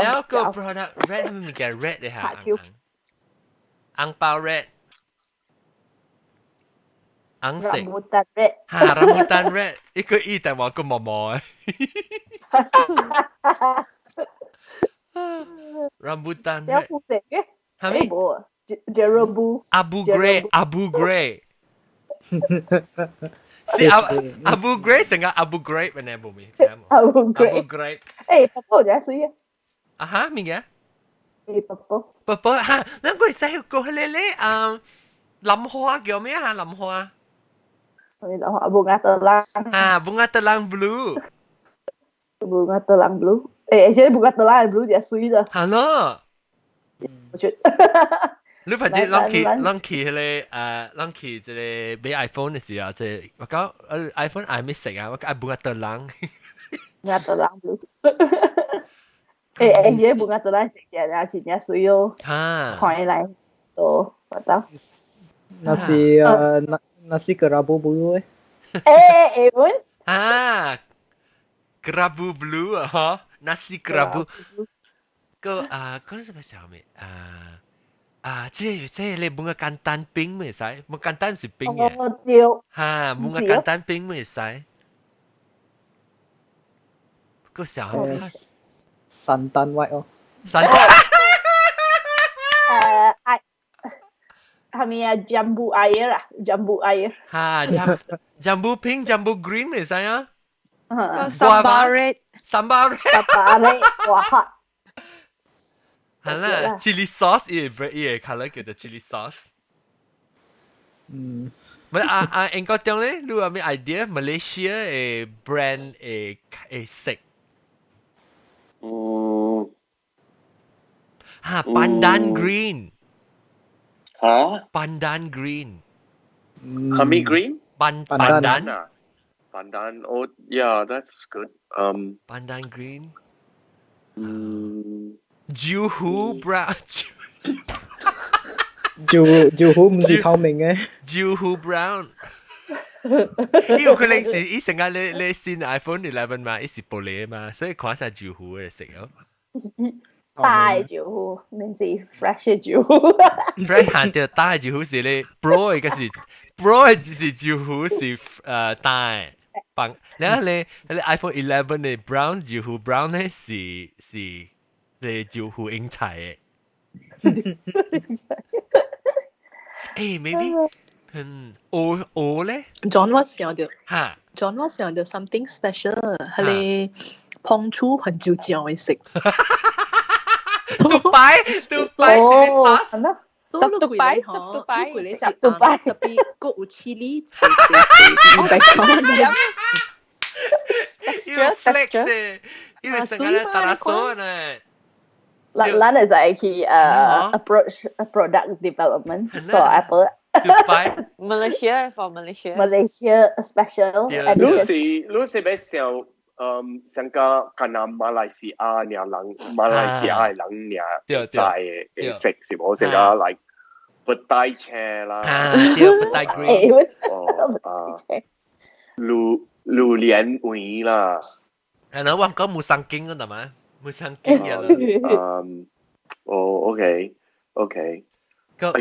ล้วก็ product red 係咪มี嘅 red เลยฮะอังเปา red อังเสก rambutan red。rambutan red 一個一但話個毛毛rambutan red 有色嘅，係咪？Jerobu。Abu Gray 是Abu Gray 成個 Abu Gray 咩呢？冇咪 Abu Gray 誒，婆婆就水啊！啊哈咩嘅？婆婆嚇，咱個細個咧林花叫咩啊？林花bunga telang。bunga telang blue。bunga telang blue。actually bunga telang blue 就水啦。係咯。我覺你反正啷起啷起即係俾 iPhone 嘅時候，即係我講iPhone 係咩色啊？我講bunga telang。bunga telang blue。actually bunga telang 食嘅啊，真係水咯。看起來都覺得。nasi kerabu blue Evan kerabu blue nasi kerabu 個嗰陣時候咩即係你bunga kantan pink 咩使bunga kantan 是冰嘅bunga kantan pink 咩使個時候santan white 哦santan係咪啊 jambu air 啊 jambu air jambu pink jambu green 咩使啊sambal red 哇係啦 chili sauce 依個 color 叫做 chili sauce 唔係英國中咧你有咩 idea Malaysia 嘅 brand 嘅色pandan green pandan green Honey green pandan oh yeah that's good pandan green Juhu brown 招呼唔是透明嘅。招呼 brown。因為佢平時以成日你先 iPhone 11嘛，伊是玻璃嘛，所以看晒招呼嘅食咯。大招呼，名字 fresh 嘅招呼。fresh 行掉大招呼是你 bro 嘅是 bro 是招呼是大。bằng nếu là iPhone 11嘅 brown 招呼 brown 咧是你招呼英才嘅。誒 maybe 我咧 John 我想到嚇 John 我想到 something special 係你碰觸很久講嘅食。Dubai chili sauce 係咩？Dubai 特別個有 chili 明白講。要 flex 嘅，因為成日咧打手呢。咱係就去approach product development for Apple. Dubai Malaysia for Malaysia. Malaysia special edition. 你是要想像個可能馬來西亞嘅人，馬來西亞嘅人在嘅食是冇成個 like 不帶車啦，對不帶 green， 榴蓮味啦，然後我講冇生經嗰度嘛，冇生經嘅啦。OK，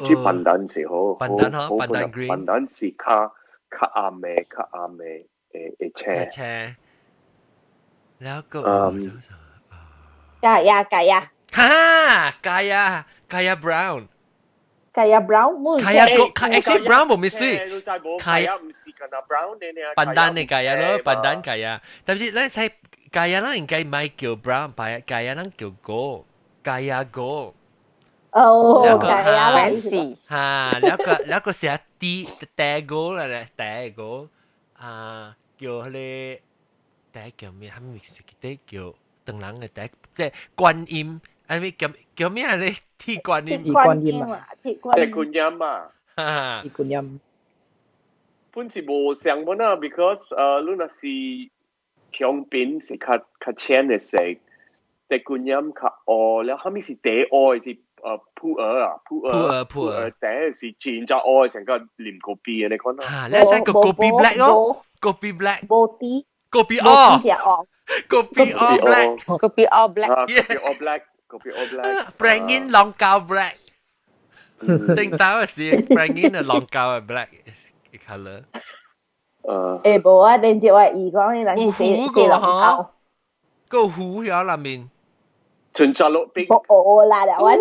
去笨蛋是好，笨蛋嗬，笨蛋 green， 笨蛋是較啱嘅車。แล้วก็กายา brown กายา brown actually brown 冇咩事กายา唔是跟 brown 呢笨蛋嘅กายา咯笨蛋กายา但係咧係กายา咧應該唔係叫 brown กายา咧叫 gold กายา gold กายา fancy 嚇แล้วก็寫 แต่ gold 啦แต่ gold 叫佢哋第叫咩？係咪食啲叫鄧冷嘅第即係觀音？係咪叫咩啊？你鐵觀音？鐵觀音啊！鐵觀音啊！鐵觀音。本是無相本啊 ，because 你若是強邊是較淺嘅食，鐵觀音較惡，แล้ว係咪是第惡是普洱啊？普洱第是真正惡成個黏個鼻嘅，你講啊？你睇個個鼻 black 咯，個鼻 black。冇啲。Kopi all black. Kopi all black. Kopi all black. Prangin long cao black. Tinh táo là gì? Prangin là long cao là black color. 冇啊，你只話而講你兩四龍牛。個糊喺入面。全扎落冰。啦，that one.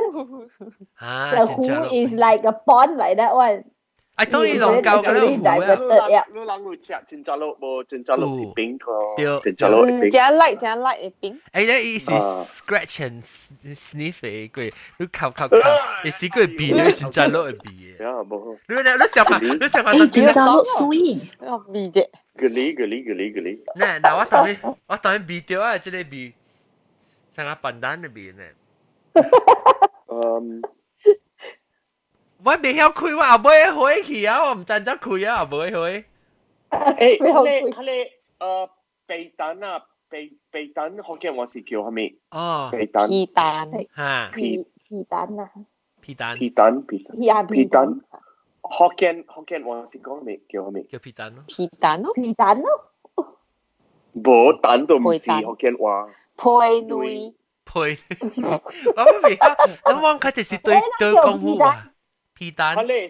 The who is like a pond like that one. I thought 你龍cao 嗰啲糊啊。你諗會食全扎落冇？全扎落是冰㗎。全扎落冰。加 like 嘅冰。誒，你是 scratch and sniff 嘅，佢你靠，你試過鼻你全扎落嘅鼻嘅。呀，冇。你想法全扎落水。鼻啫。嗰啲。嗱，我當然鼻掉啊，即係鼻，成個笨蛋嘅鼻呢。我未曉開，我後尾開去啊！我唔贊得開啊，後尾開。你鼻蛋啊，鼻蛋福建話是叫係咪？哦，皮蛋嚇，皮蛋啊，皮蛋福建話是講咩叫係咪？叫皮蛋咯，皮蛋咯，冇蛋都唔是福建話。配女，我未曉，我望佢就是對功夫啊。皮蛋，佢哋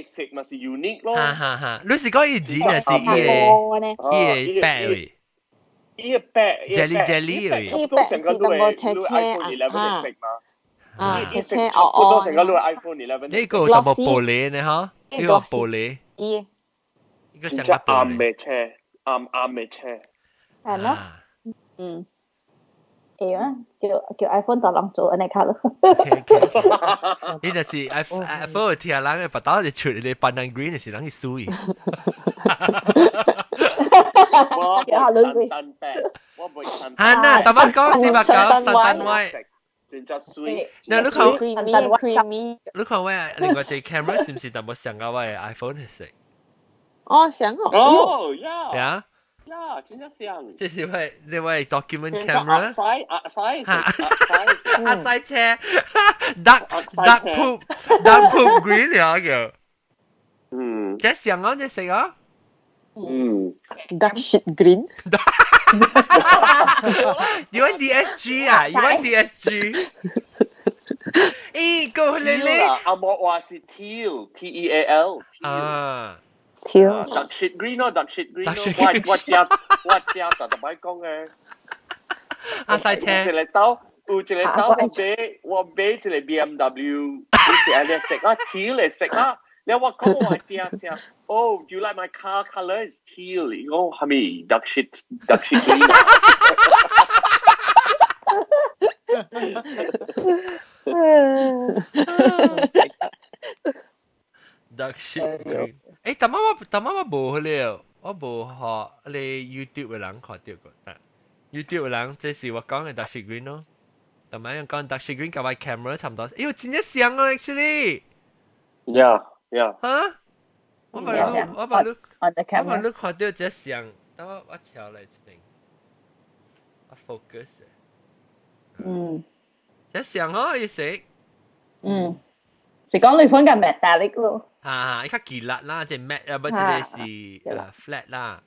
食咪是 unique 咯。哈，你是講伊剪還是伊白位？伊個白 jelly 位。伊白是咁個車多成個都係 iPhone 11。呢個有冇玻璃呢？嗬，呢個玻璃。呢個成個玻璃。啱嘅車。係咯，叫 iPhone 就諗做安尼卡咯。呢就是 iPhone 聽人嘅把刀就出嚟，扮人 green 就是人去輸。那怎麼講是吧？講聖誕威，真真水。那你看，你看喂，另外隻 camera 是唔是就冇上個喂 iPhone 係食？哦，上個。哦，呀。呀，真係像。這是位 document camera。阿西車，duck poop green 嚟嘅。這像啊，這食啊。Dark shit green。You want DSG 啊？ You want DSG？ 咦，個你阿莫話是 teal，T-E-A-L。teal。Dark shit green 咯，dark shit green 咯。我家就特別講嘅。阿西車。有一個兜我買一個 BMW， 有時你食啊 teal 嚟食啊。แล้วว่าเขาบอกว่าเตีย oh do you like my car color is teal โอ้ฮามี dark shit green dark shit green แต่ว่า冇了我冇學你 YouTube 嘅人看到過YouTube 嘅人這是我講嘅 dark shit green 咯但係我講 dark shit green 跟我 camera 差唔多因為真係像啊 actually Yeah. 哈？我把你看到這像，等我調嚟一邊，我 focus。這像哦，意思。是講你款嘅 metallic 咯。依家幾辣啦，即 matte 啊，不，即係是flat 啦。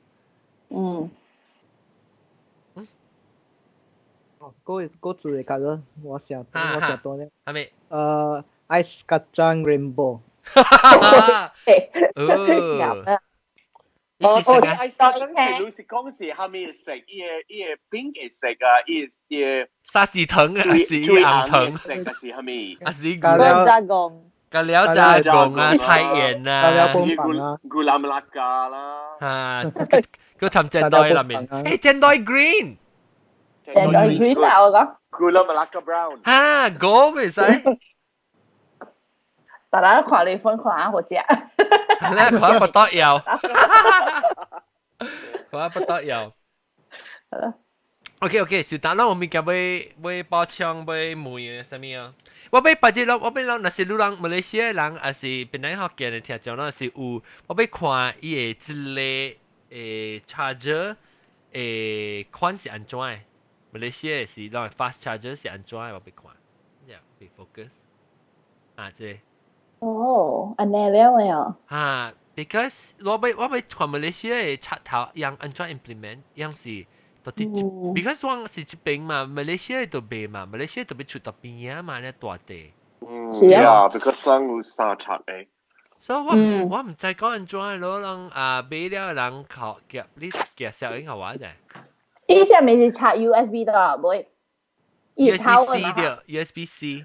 嗰字嚟㗎，我想多咧。係咪？ice kacang rainbow。你是講是係咪食伊冰嘅食啊？伊沙士藤啊，是硬藤，食嘅是係咪？啊是咖喱炸貢啊，菜鹽啊，咕藍辣㗎啦。佢尋正代入面，正代 green， 正代 green 啊，我講。咕藍辣㗎 brown。嗰咪使。大家看你分看下我食。咧，看不得有，看不得有。OK， 是但啦，我咪叫買包槍買梅什麼啊？我買八隻咯，我買咯，那是路人馬來西亞人，還是檳城福建的聽講，那是有我買看伊個一個charger 款是安怎的？馬來西亞是那 fast charger 是安怎的？我買看，呀，被 focus 這。哦，安尼了未啊？because 我看馬來西亞嘅插頭樣安怎 implement， 樣是到底，because 我是這邊嘛，馬來西亞都賣嘛，馬來西亞特別出到邊啊嘛，呢大地。是啊。because 生有三插嘅。所以我唔知講安怎咯，人買了人靠夾你夾小影好玩嘅。以前咪是插 USB 的啊，唔？USB-C 的 USB-C。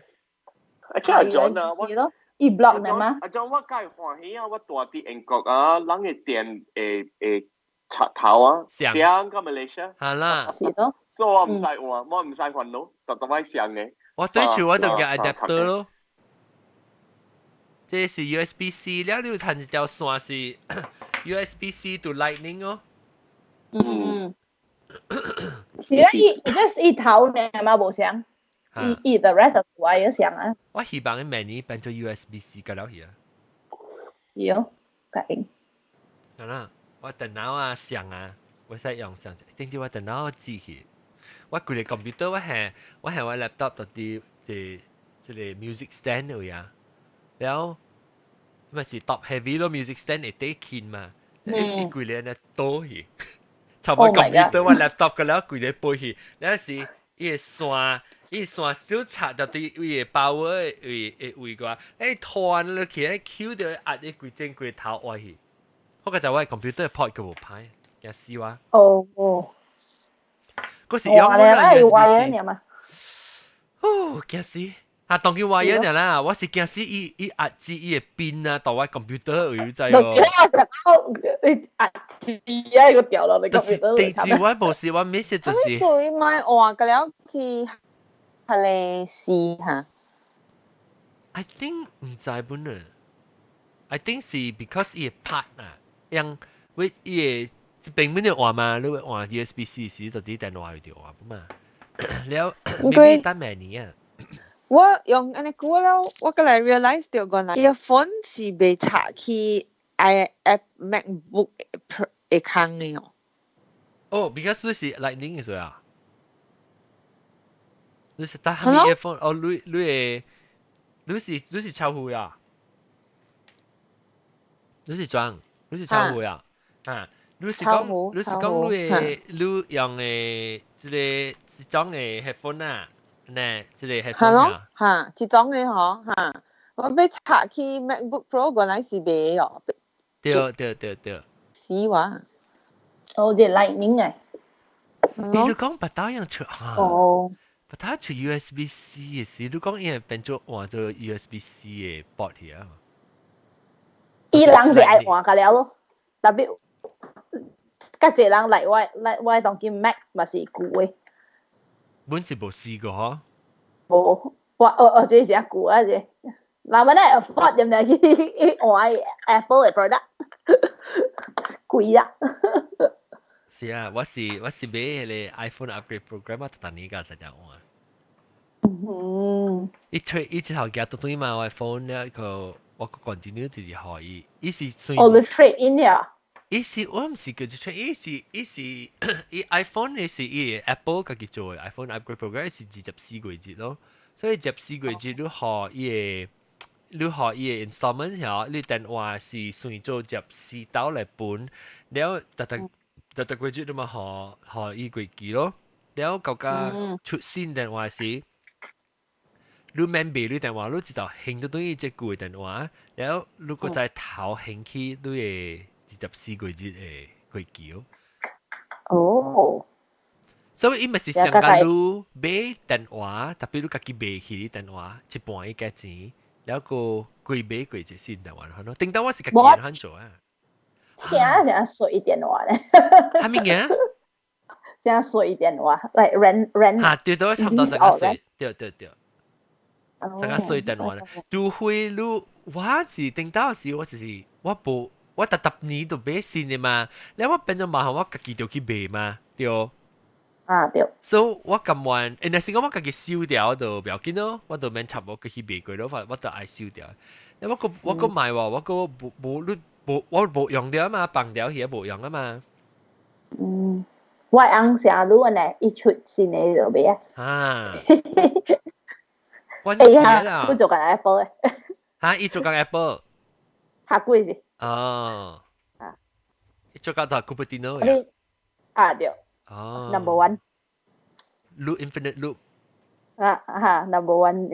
插 USB 咯。伊 block 呢嘛？阿張我介歡喜啊！我大啲英國啊，人嘅電插頭啊，像個馬來西亞。係啦。是咯。所以我唔使換，我唔使換咯，特別像嘅。我對住我就嘅 adapter 咯。這是 USB-C，了你有睇一條線是 USB-C to Lightning 哦。是啊，伊頭呢嘛無像。伊 the rest of wire 上啊！我希望佢明年變做 USB-C 㗎啦，係啊。有，緊。係啦，我電腦啊上啊，我使用上，定住我電腦機器，我佢哋 computer 我係我 laptop 度啲即個 music stand 位啊，แล้ว咪是 top heavy 咯 music stand 係低肩嘛，佢哋咧多去，就我 computer 我 laptop 㗎啦，佢哋背去，แล้ว是伊線。伊線少插到啲位包位個，拖落去，Q 到壓啲規整規頭外去。我覺得我 computer port 佢無歹，驚死我。嗰時有我啦 USB-C。驚死！當佢話嘢啦，我是驚死伊壓住伊個邊啊，到我 computer 會知喎。你壓住啊，個掉落你 computer。地址我冇事，我 miss 就是。佢咪話㗎了佢。係你試下 I think 唔知本啊 I think 是 because 伊個 part 啊，樣為伊個即邊邊度換嘛，你換 USB-C 時就啲電話要換嘛，แล้ว未得咩年啊？我用安尼久了，我個來 realize 到個伊個 phone 是被插去 iPad MacBook 會坑嘅哦。哦，because 你是 Lightning 嘅所啊，你是打下面 earphone 哦，你是超户呀，你是裝，你是超户呀，啊，你是講你用嘅即個是裝嘅 headphone 啊，呢即個 headphone 呀，是裝嘅嗬嚇，我要插去 MacBook Pro 原來是未哦，對，死話，哦，隻 Lightning 嘅，你講不打樣出嚇。哦，不它出 USB-C 嘅事，你講因為變咗換做 USB-C 嘅 port 嘅啊。伊人是愛換㗎了咯，特別甲一人嚟我當見 Mac 嘛是舊嘅，本是冇試過嗬。無我這是舊啊這，嗱我咧 afford 點嚟去換 Apple 嘅 product，貴啊。是啊，我是買迄個 iPhone upgrade program 啊，特你家實在換。伊之後夾到對嘛，我 iPhone 咧個我 continue 直可以，伊是隨哦，你 trade in 呀？伊是我唔是叫做 trade，伊是伊 iPhone 伊是伊 Apple 家己做嘅 iPhone upgrade program 是24季節咯，所以24季節你學你學伊嘅 installment 嚇，你電話是隨做14刀嚟本，了特季節你咪學伊季期咯，了舊家出新電話時。你免買你電話，你知道興到對於隻舊嘅電話，然後如果再頭興起你嘅24季節嘅季期咯。哦，所以伊咪是上架你買電話，特別你家己買起啲電話，一半嘅價錢，然後個貴買貴隻新電話咯。頂到我是家己人做啊。聽成水電話咧，係咪嘅？成水電話，like rent。嚇，對到差唔多10歲，對。成個水電話咧，除非你我是頂到時，我就是我特年都買新嘅嘛，然後我變咗麻煩，我家己就去買嘛，對。啊對。所以我咁晚，但是我家己燒掉就唔要緊咯，我就免插我去買過咯，我就愛燒掉。因為我個買喎，我個我冇用掉啊嘛，綁掉嘢冇用啊嘛。我啱成日呢，一出新嘅就買啊。啊。哎呀，佢做緊 Apple 嘅。嚇，伊做緊 Apple。嚇貴是。哦。伊做緊到 Cupertino 呀。啊對。哦。Number one。Loop Infinite Loop。Number one。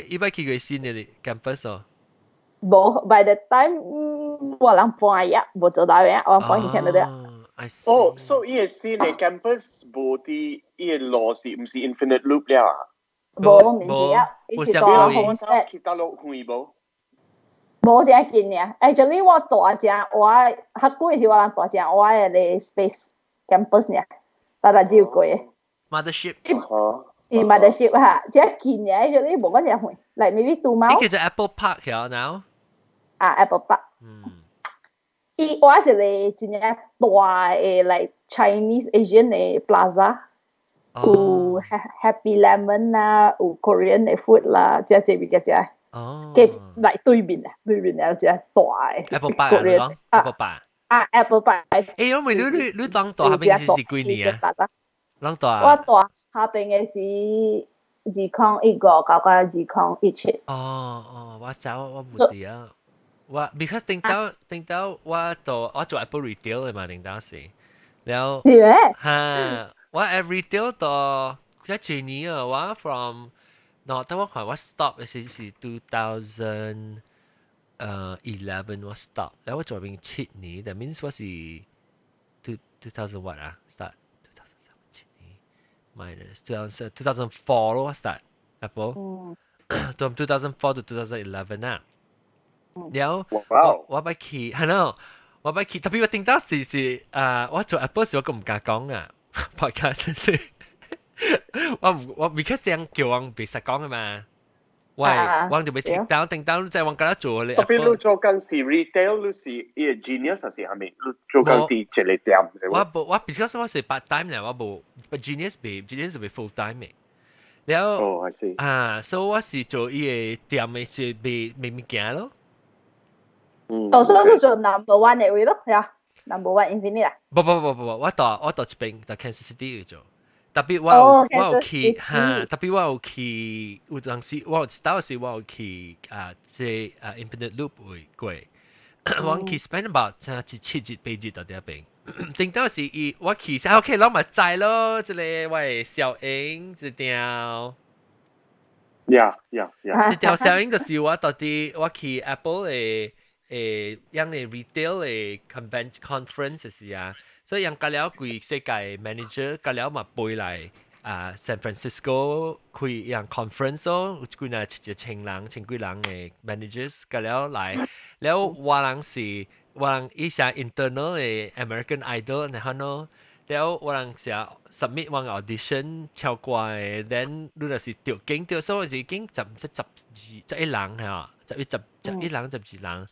伊捌去過新嘅 campus 哦。冇 ，by the time 我人搬呀，冇做到嘅，我搬去 Canada。哦，所以伊個新嘅 campus 無啲伊個路是唔是 Infinite Loop 了啊？冇，唔是啊，伊是講紅色。去到路遠無？冇正近嘅 ，actually 我大隻我較貴是我人大隻我嘅咧 space campus 呢，但係只有貴。Mothership。Mothership 嚇，只近嘅 actually 冇乜嘢遠，like maybe 2 miles。呢個就 Apple Park 咗 now。Apple Park。伊我一個真係大嘅 like Chinese Asian 嘅 plaza。有 Happy Lemon 啦，有 Korean 嘅 food 啦，即係比較只，嘅嚟對面有只大嘅 Apple Pie 啊，Apple Pie。Apple Pie。誒，因為你當大下邊是幾年啊？當大。我大下邊嘅是2015到2017。我走我冇啲啊，我 because 頂到我做 Apple retail 嘅嘛，頂到時，然後嚇。我 retail 到一幾年啊，我 from 等我看我 stop 嘅是2011我 stop，然後我做邊7年，that means 我是2000 what 啊 start 2017 2004咯我 start Apple，從2004到2011啊，然後我ไปขี่係咯，我ไปขี่，特別我聽到是我做 Apple 時我咁唔敢講啊。podcast 我 because 人叫我別實講嘅嘛，喂，我就被 take down 定 down 即係我覺得做你。特別你做緊是 retail，你是一個 genius 還是係咪？你做緊啲一個店。我 because 我是 part time 咧，我冇 genius 就係 full time 嘅。然後所以我是做一個店嘅是賣物件咯。所以你做 number one 嘅位咯，係啊。number one Infinite 啊。不，我到這邊就 Kansas City 去做。特別我有去嚇，特別我有去，有陣時我知道是我有去即Infinite Loop 會過，我去 spend about 7日8日到啲邊。頂到是我去時 OK 攞咪債咯，即係喂小英一條。一條小英就是我到啲我去 Apple 嘅樣嘅 retail 嘅 conference 時啊。所以人隔了幾世界 manager 隔了嘛背嚟San Francisco 開樣 conference 咯，有幾那千人千幾人嘅 managers 隔了嚟，แล้ว我人是我人一下 internal 嘅 American Idol 然後咯，แล้ว我人是 submit one audition 超過嘅 then 如果是調景調，所以是已經十一人係嘛，十一人12人。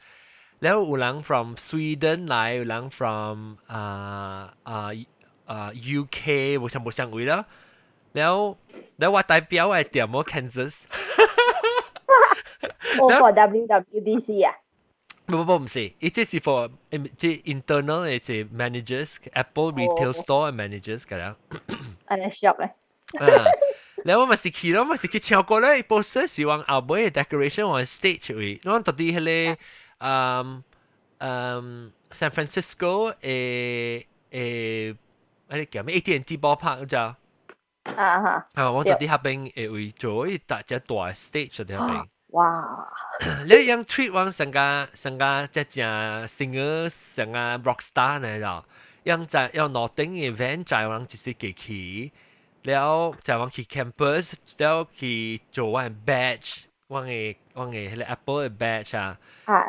แล้ว有人 from Sweden 來，有人 from UK 冇相位咯。แล้ว我代表係點麼 Kansas？我 for WWDC 啊？唔是，呢即是 for 即 internal 嘅即 managers Apple retail store 嘅 managers 㗎啦。安尼 shop 咧。แล้ว咪是去咯，咪是去超過咧，poster 是往後尾嘅 decoration 往 stage 位，我到底係個。San Francisco 嗰啲叫咩 AT&T ballpark 咋？我到啲下邊會做一大隻大 stage 喺下邊。哇！你樣 treat 往成個只 singer 成個 rock star 嚟咗，樣在要攞頂 event 在往一時幾期，แล้ว在往去 campus，แล้ว去做完 badge。我嘅Apple 嘅 badge 啊，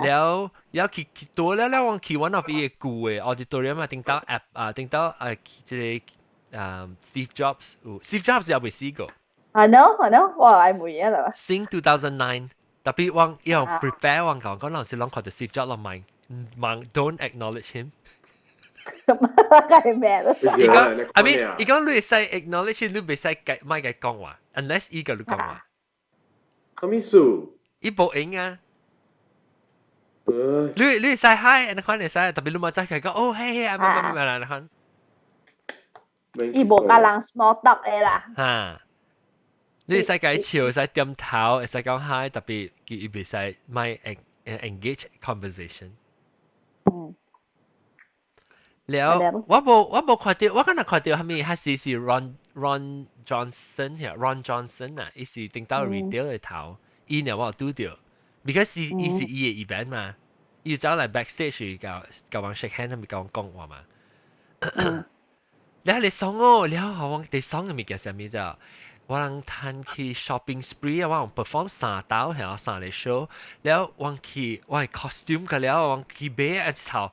แล้ว去多แล้ว我去 one of 伊個舊嘅 auditorium 啊，頂到 app 啊，頂到即個Steve Jobs 有未試過？I know，我係冇嘢啦。Since 2009，特別我要 prepare 我講老師講佢哋 Steve Jobs 落mind don't acknowledge him。係咩咯？伊講，I mean，伊講你使 acknowledge him，你唔使咪嘅講話 ，unless 伊個你講話。什麼數？伊冇影啊！你使 hi，你看你使，特別你冇再佢講，哦嘿，啊咩啦，你看。伊冇甲人 small talk 嘅啦。嚇！你使解笑，使點頭，使講 hi，特別伊唔使咪 engage conversation。แล้ว我冇看到，我剛才看到係咪係是 Ron Johnson 嘅 Ron Johnson 啊，伊是頂到 retail 嘅頭，伊呢我有拄到 ，because 伊是伊嘅 event 嘛，伊走嚟 backstage 教人 shake hand，咪教人講話嘛。แล้ว你爽哦，แล้ว我哋爽嘅物件係咩啫？我人攤去 shopping spree 啊，我人 perform 3道係3嚟 show，แล้ว我去我係 costume 嘅了，我去買一頭。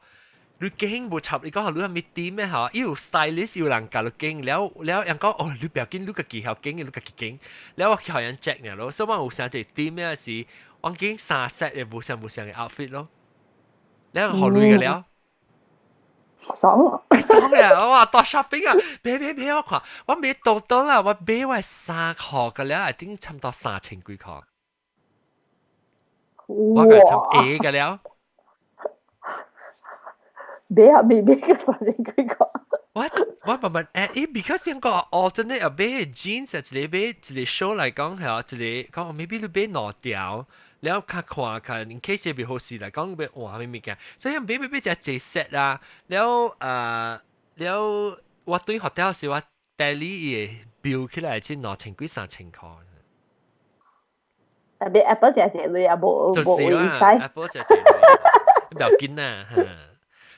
你驚冇插？你講下你係咪點咩嚇？要 stylist 要人教你驚，แล้ว人講哦，你不要驚，你個技巧驚，你個技驚，แล้ว我學人 check 呢咯，所以我有時就點咩事，我驚3 set 嘅冇相嘅 outfit 咯，แล้ว學女嘅了，爽嘅，我話到 shopping 啊，俾我看，我買到啦，我買我3殼嘅了，一定差唔多3000幾塊，我係差 A 嘅了。買個3000幾個。我慢慢because 有個 alternate 啊，買 jeans 啊，一個買一個 show 嚟講係啊，一個講 maybe 你買2條，แล้ว看 in case 有好事嚟講買換咩物件，所以買就一 set 啊，แล้ว我對 hotel 時我 daily 嘅 bill 起來先2000幾3000塊。特別 Apple 成日你又冇Apple 就唔要緊啊嚇。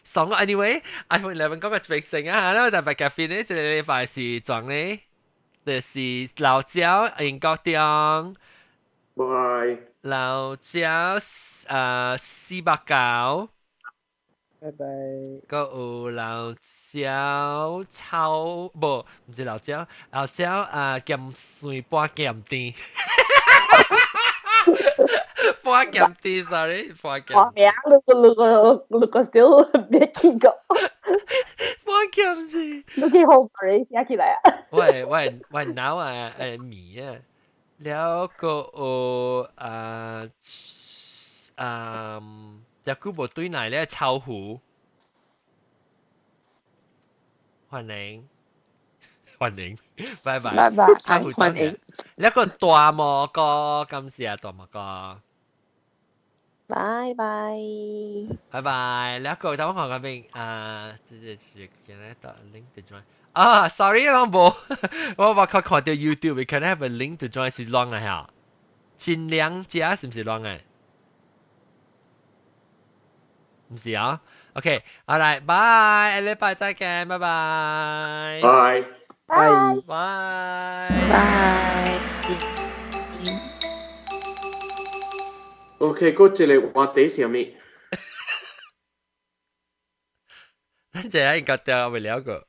爽啊 ！Anyway，iPhone 11嗰個特性啊，然後特別嘅 fin 呢，就係呢塊是撞呢，就是老椒英國店，老椒四百九，拜拜。個有老椒炒唔是老椒鹹水半鹹甜。半鹹甜 ，sorry， 半鹹。我名你個 still 別見過。半鹹甜。你幾好佢寫起來啊？喂腦啊米啊，แล้วก็就估冇對內咧臭虎。歡迎，拜拜。拜拜，歡迎，一個大蘑菇，今次啊大蘑菇，拜拜。拜拜。一個等我看嗰邊這現在到 link to join。sorry 啦，冇，我看到 YouTube， can I have a link to join 是亂嘅嚇？前兩隻是唔是亂嘅？唔是啊。OK， 好嚟，拜，下禮拜再見，拜拜。拜。拜。拜。OK，嗰一個話題是咩？咱這應該掉未了個。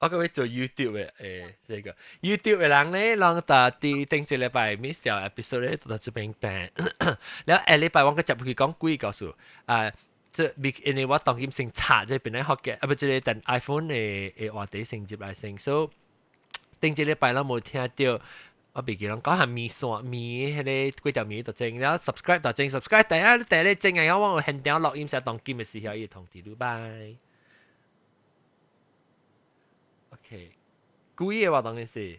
我個要做 YouTube 嘅這個 YouTube 嘅人咧，讓大啲頂一禮拜 miss 掉 episode 咧，到這邊等。แล้ว下禮拜我個接去講幾個數即因為我當今先查這邊咧學嘅，不即係等 iPhone 嘅話題先接來先，所以頂一禮拜我冇聽到。我別記講講下米線米迄個幾條米就正，然後 subscribe 就正 subscribe 第一正嘅，我現掉錄音時當今嘅時候要通知你拜。OK，故意嘅話當然是。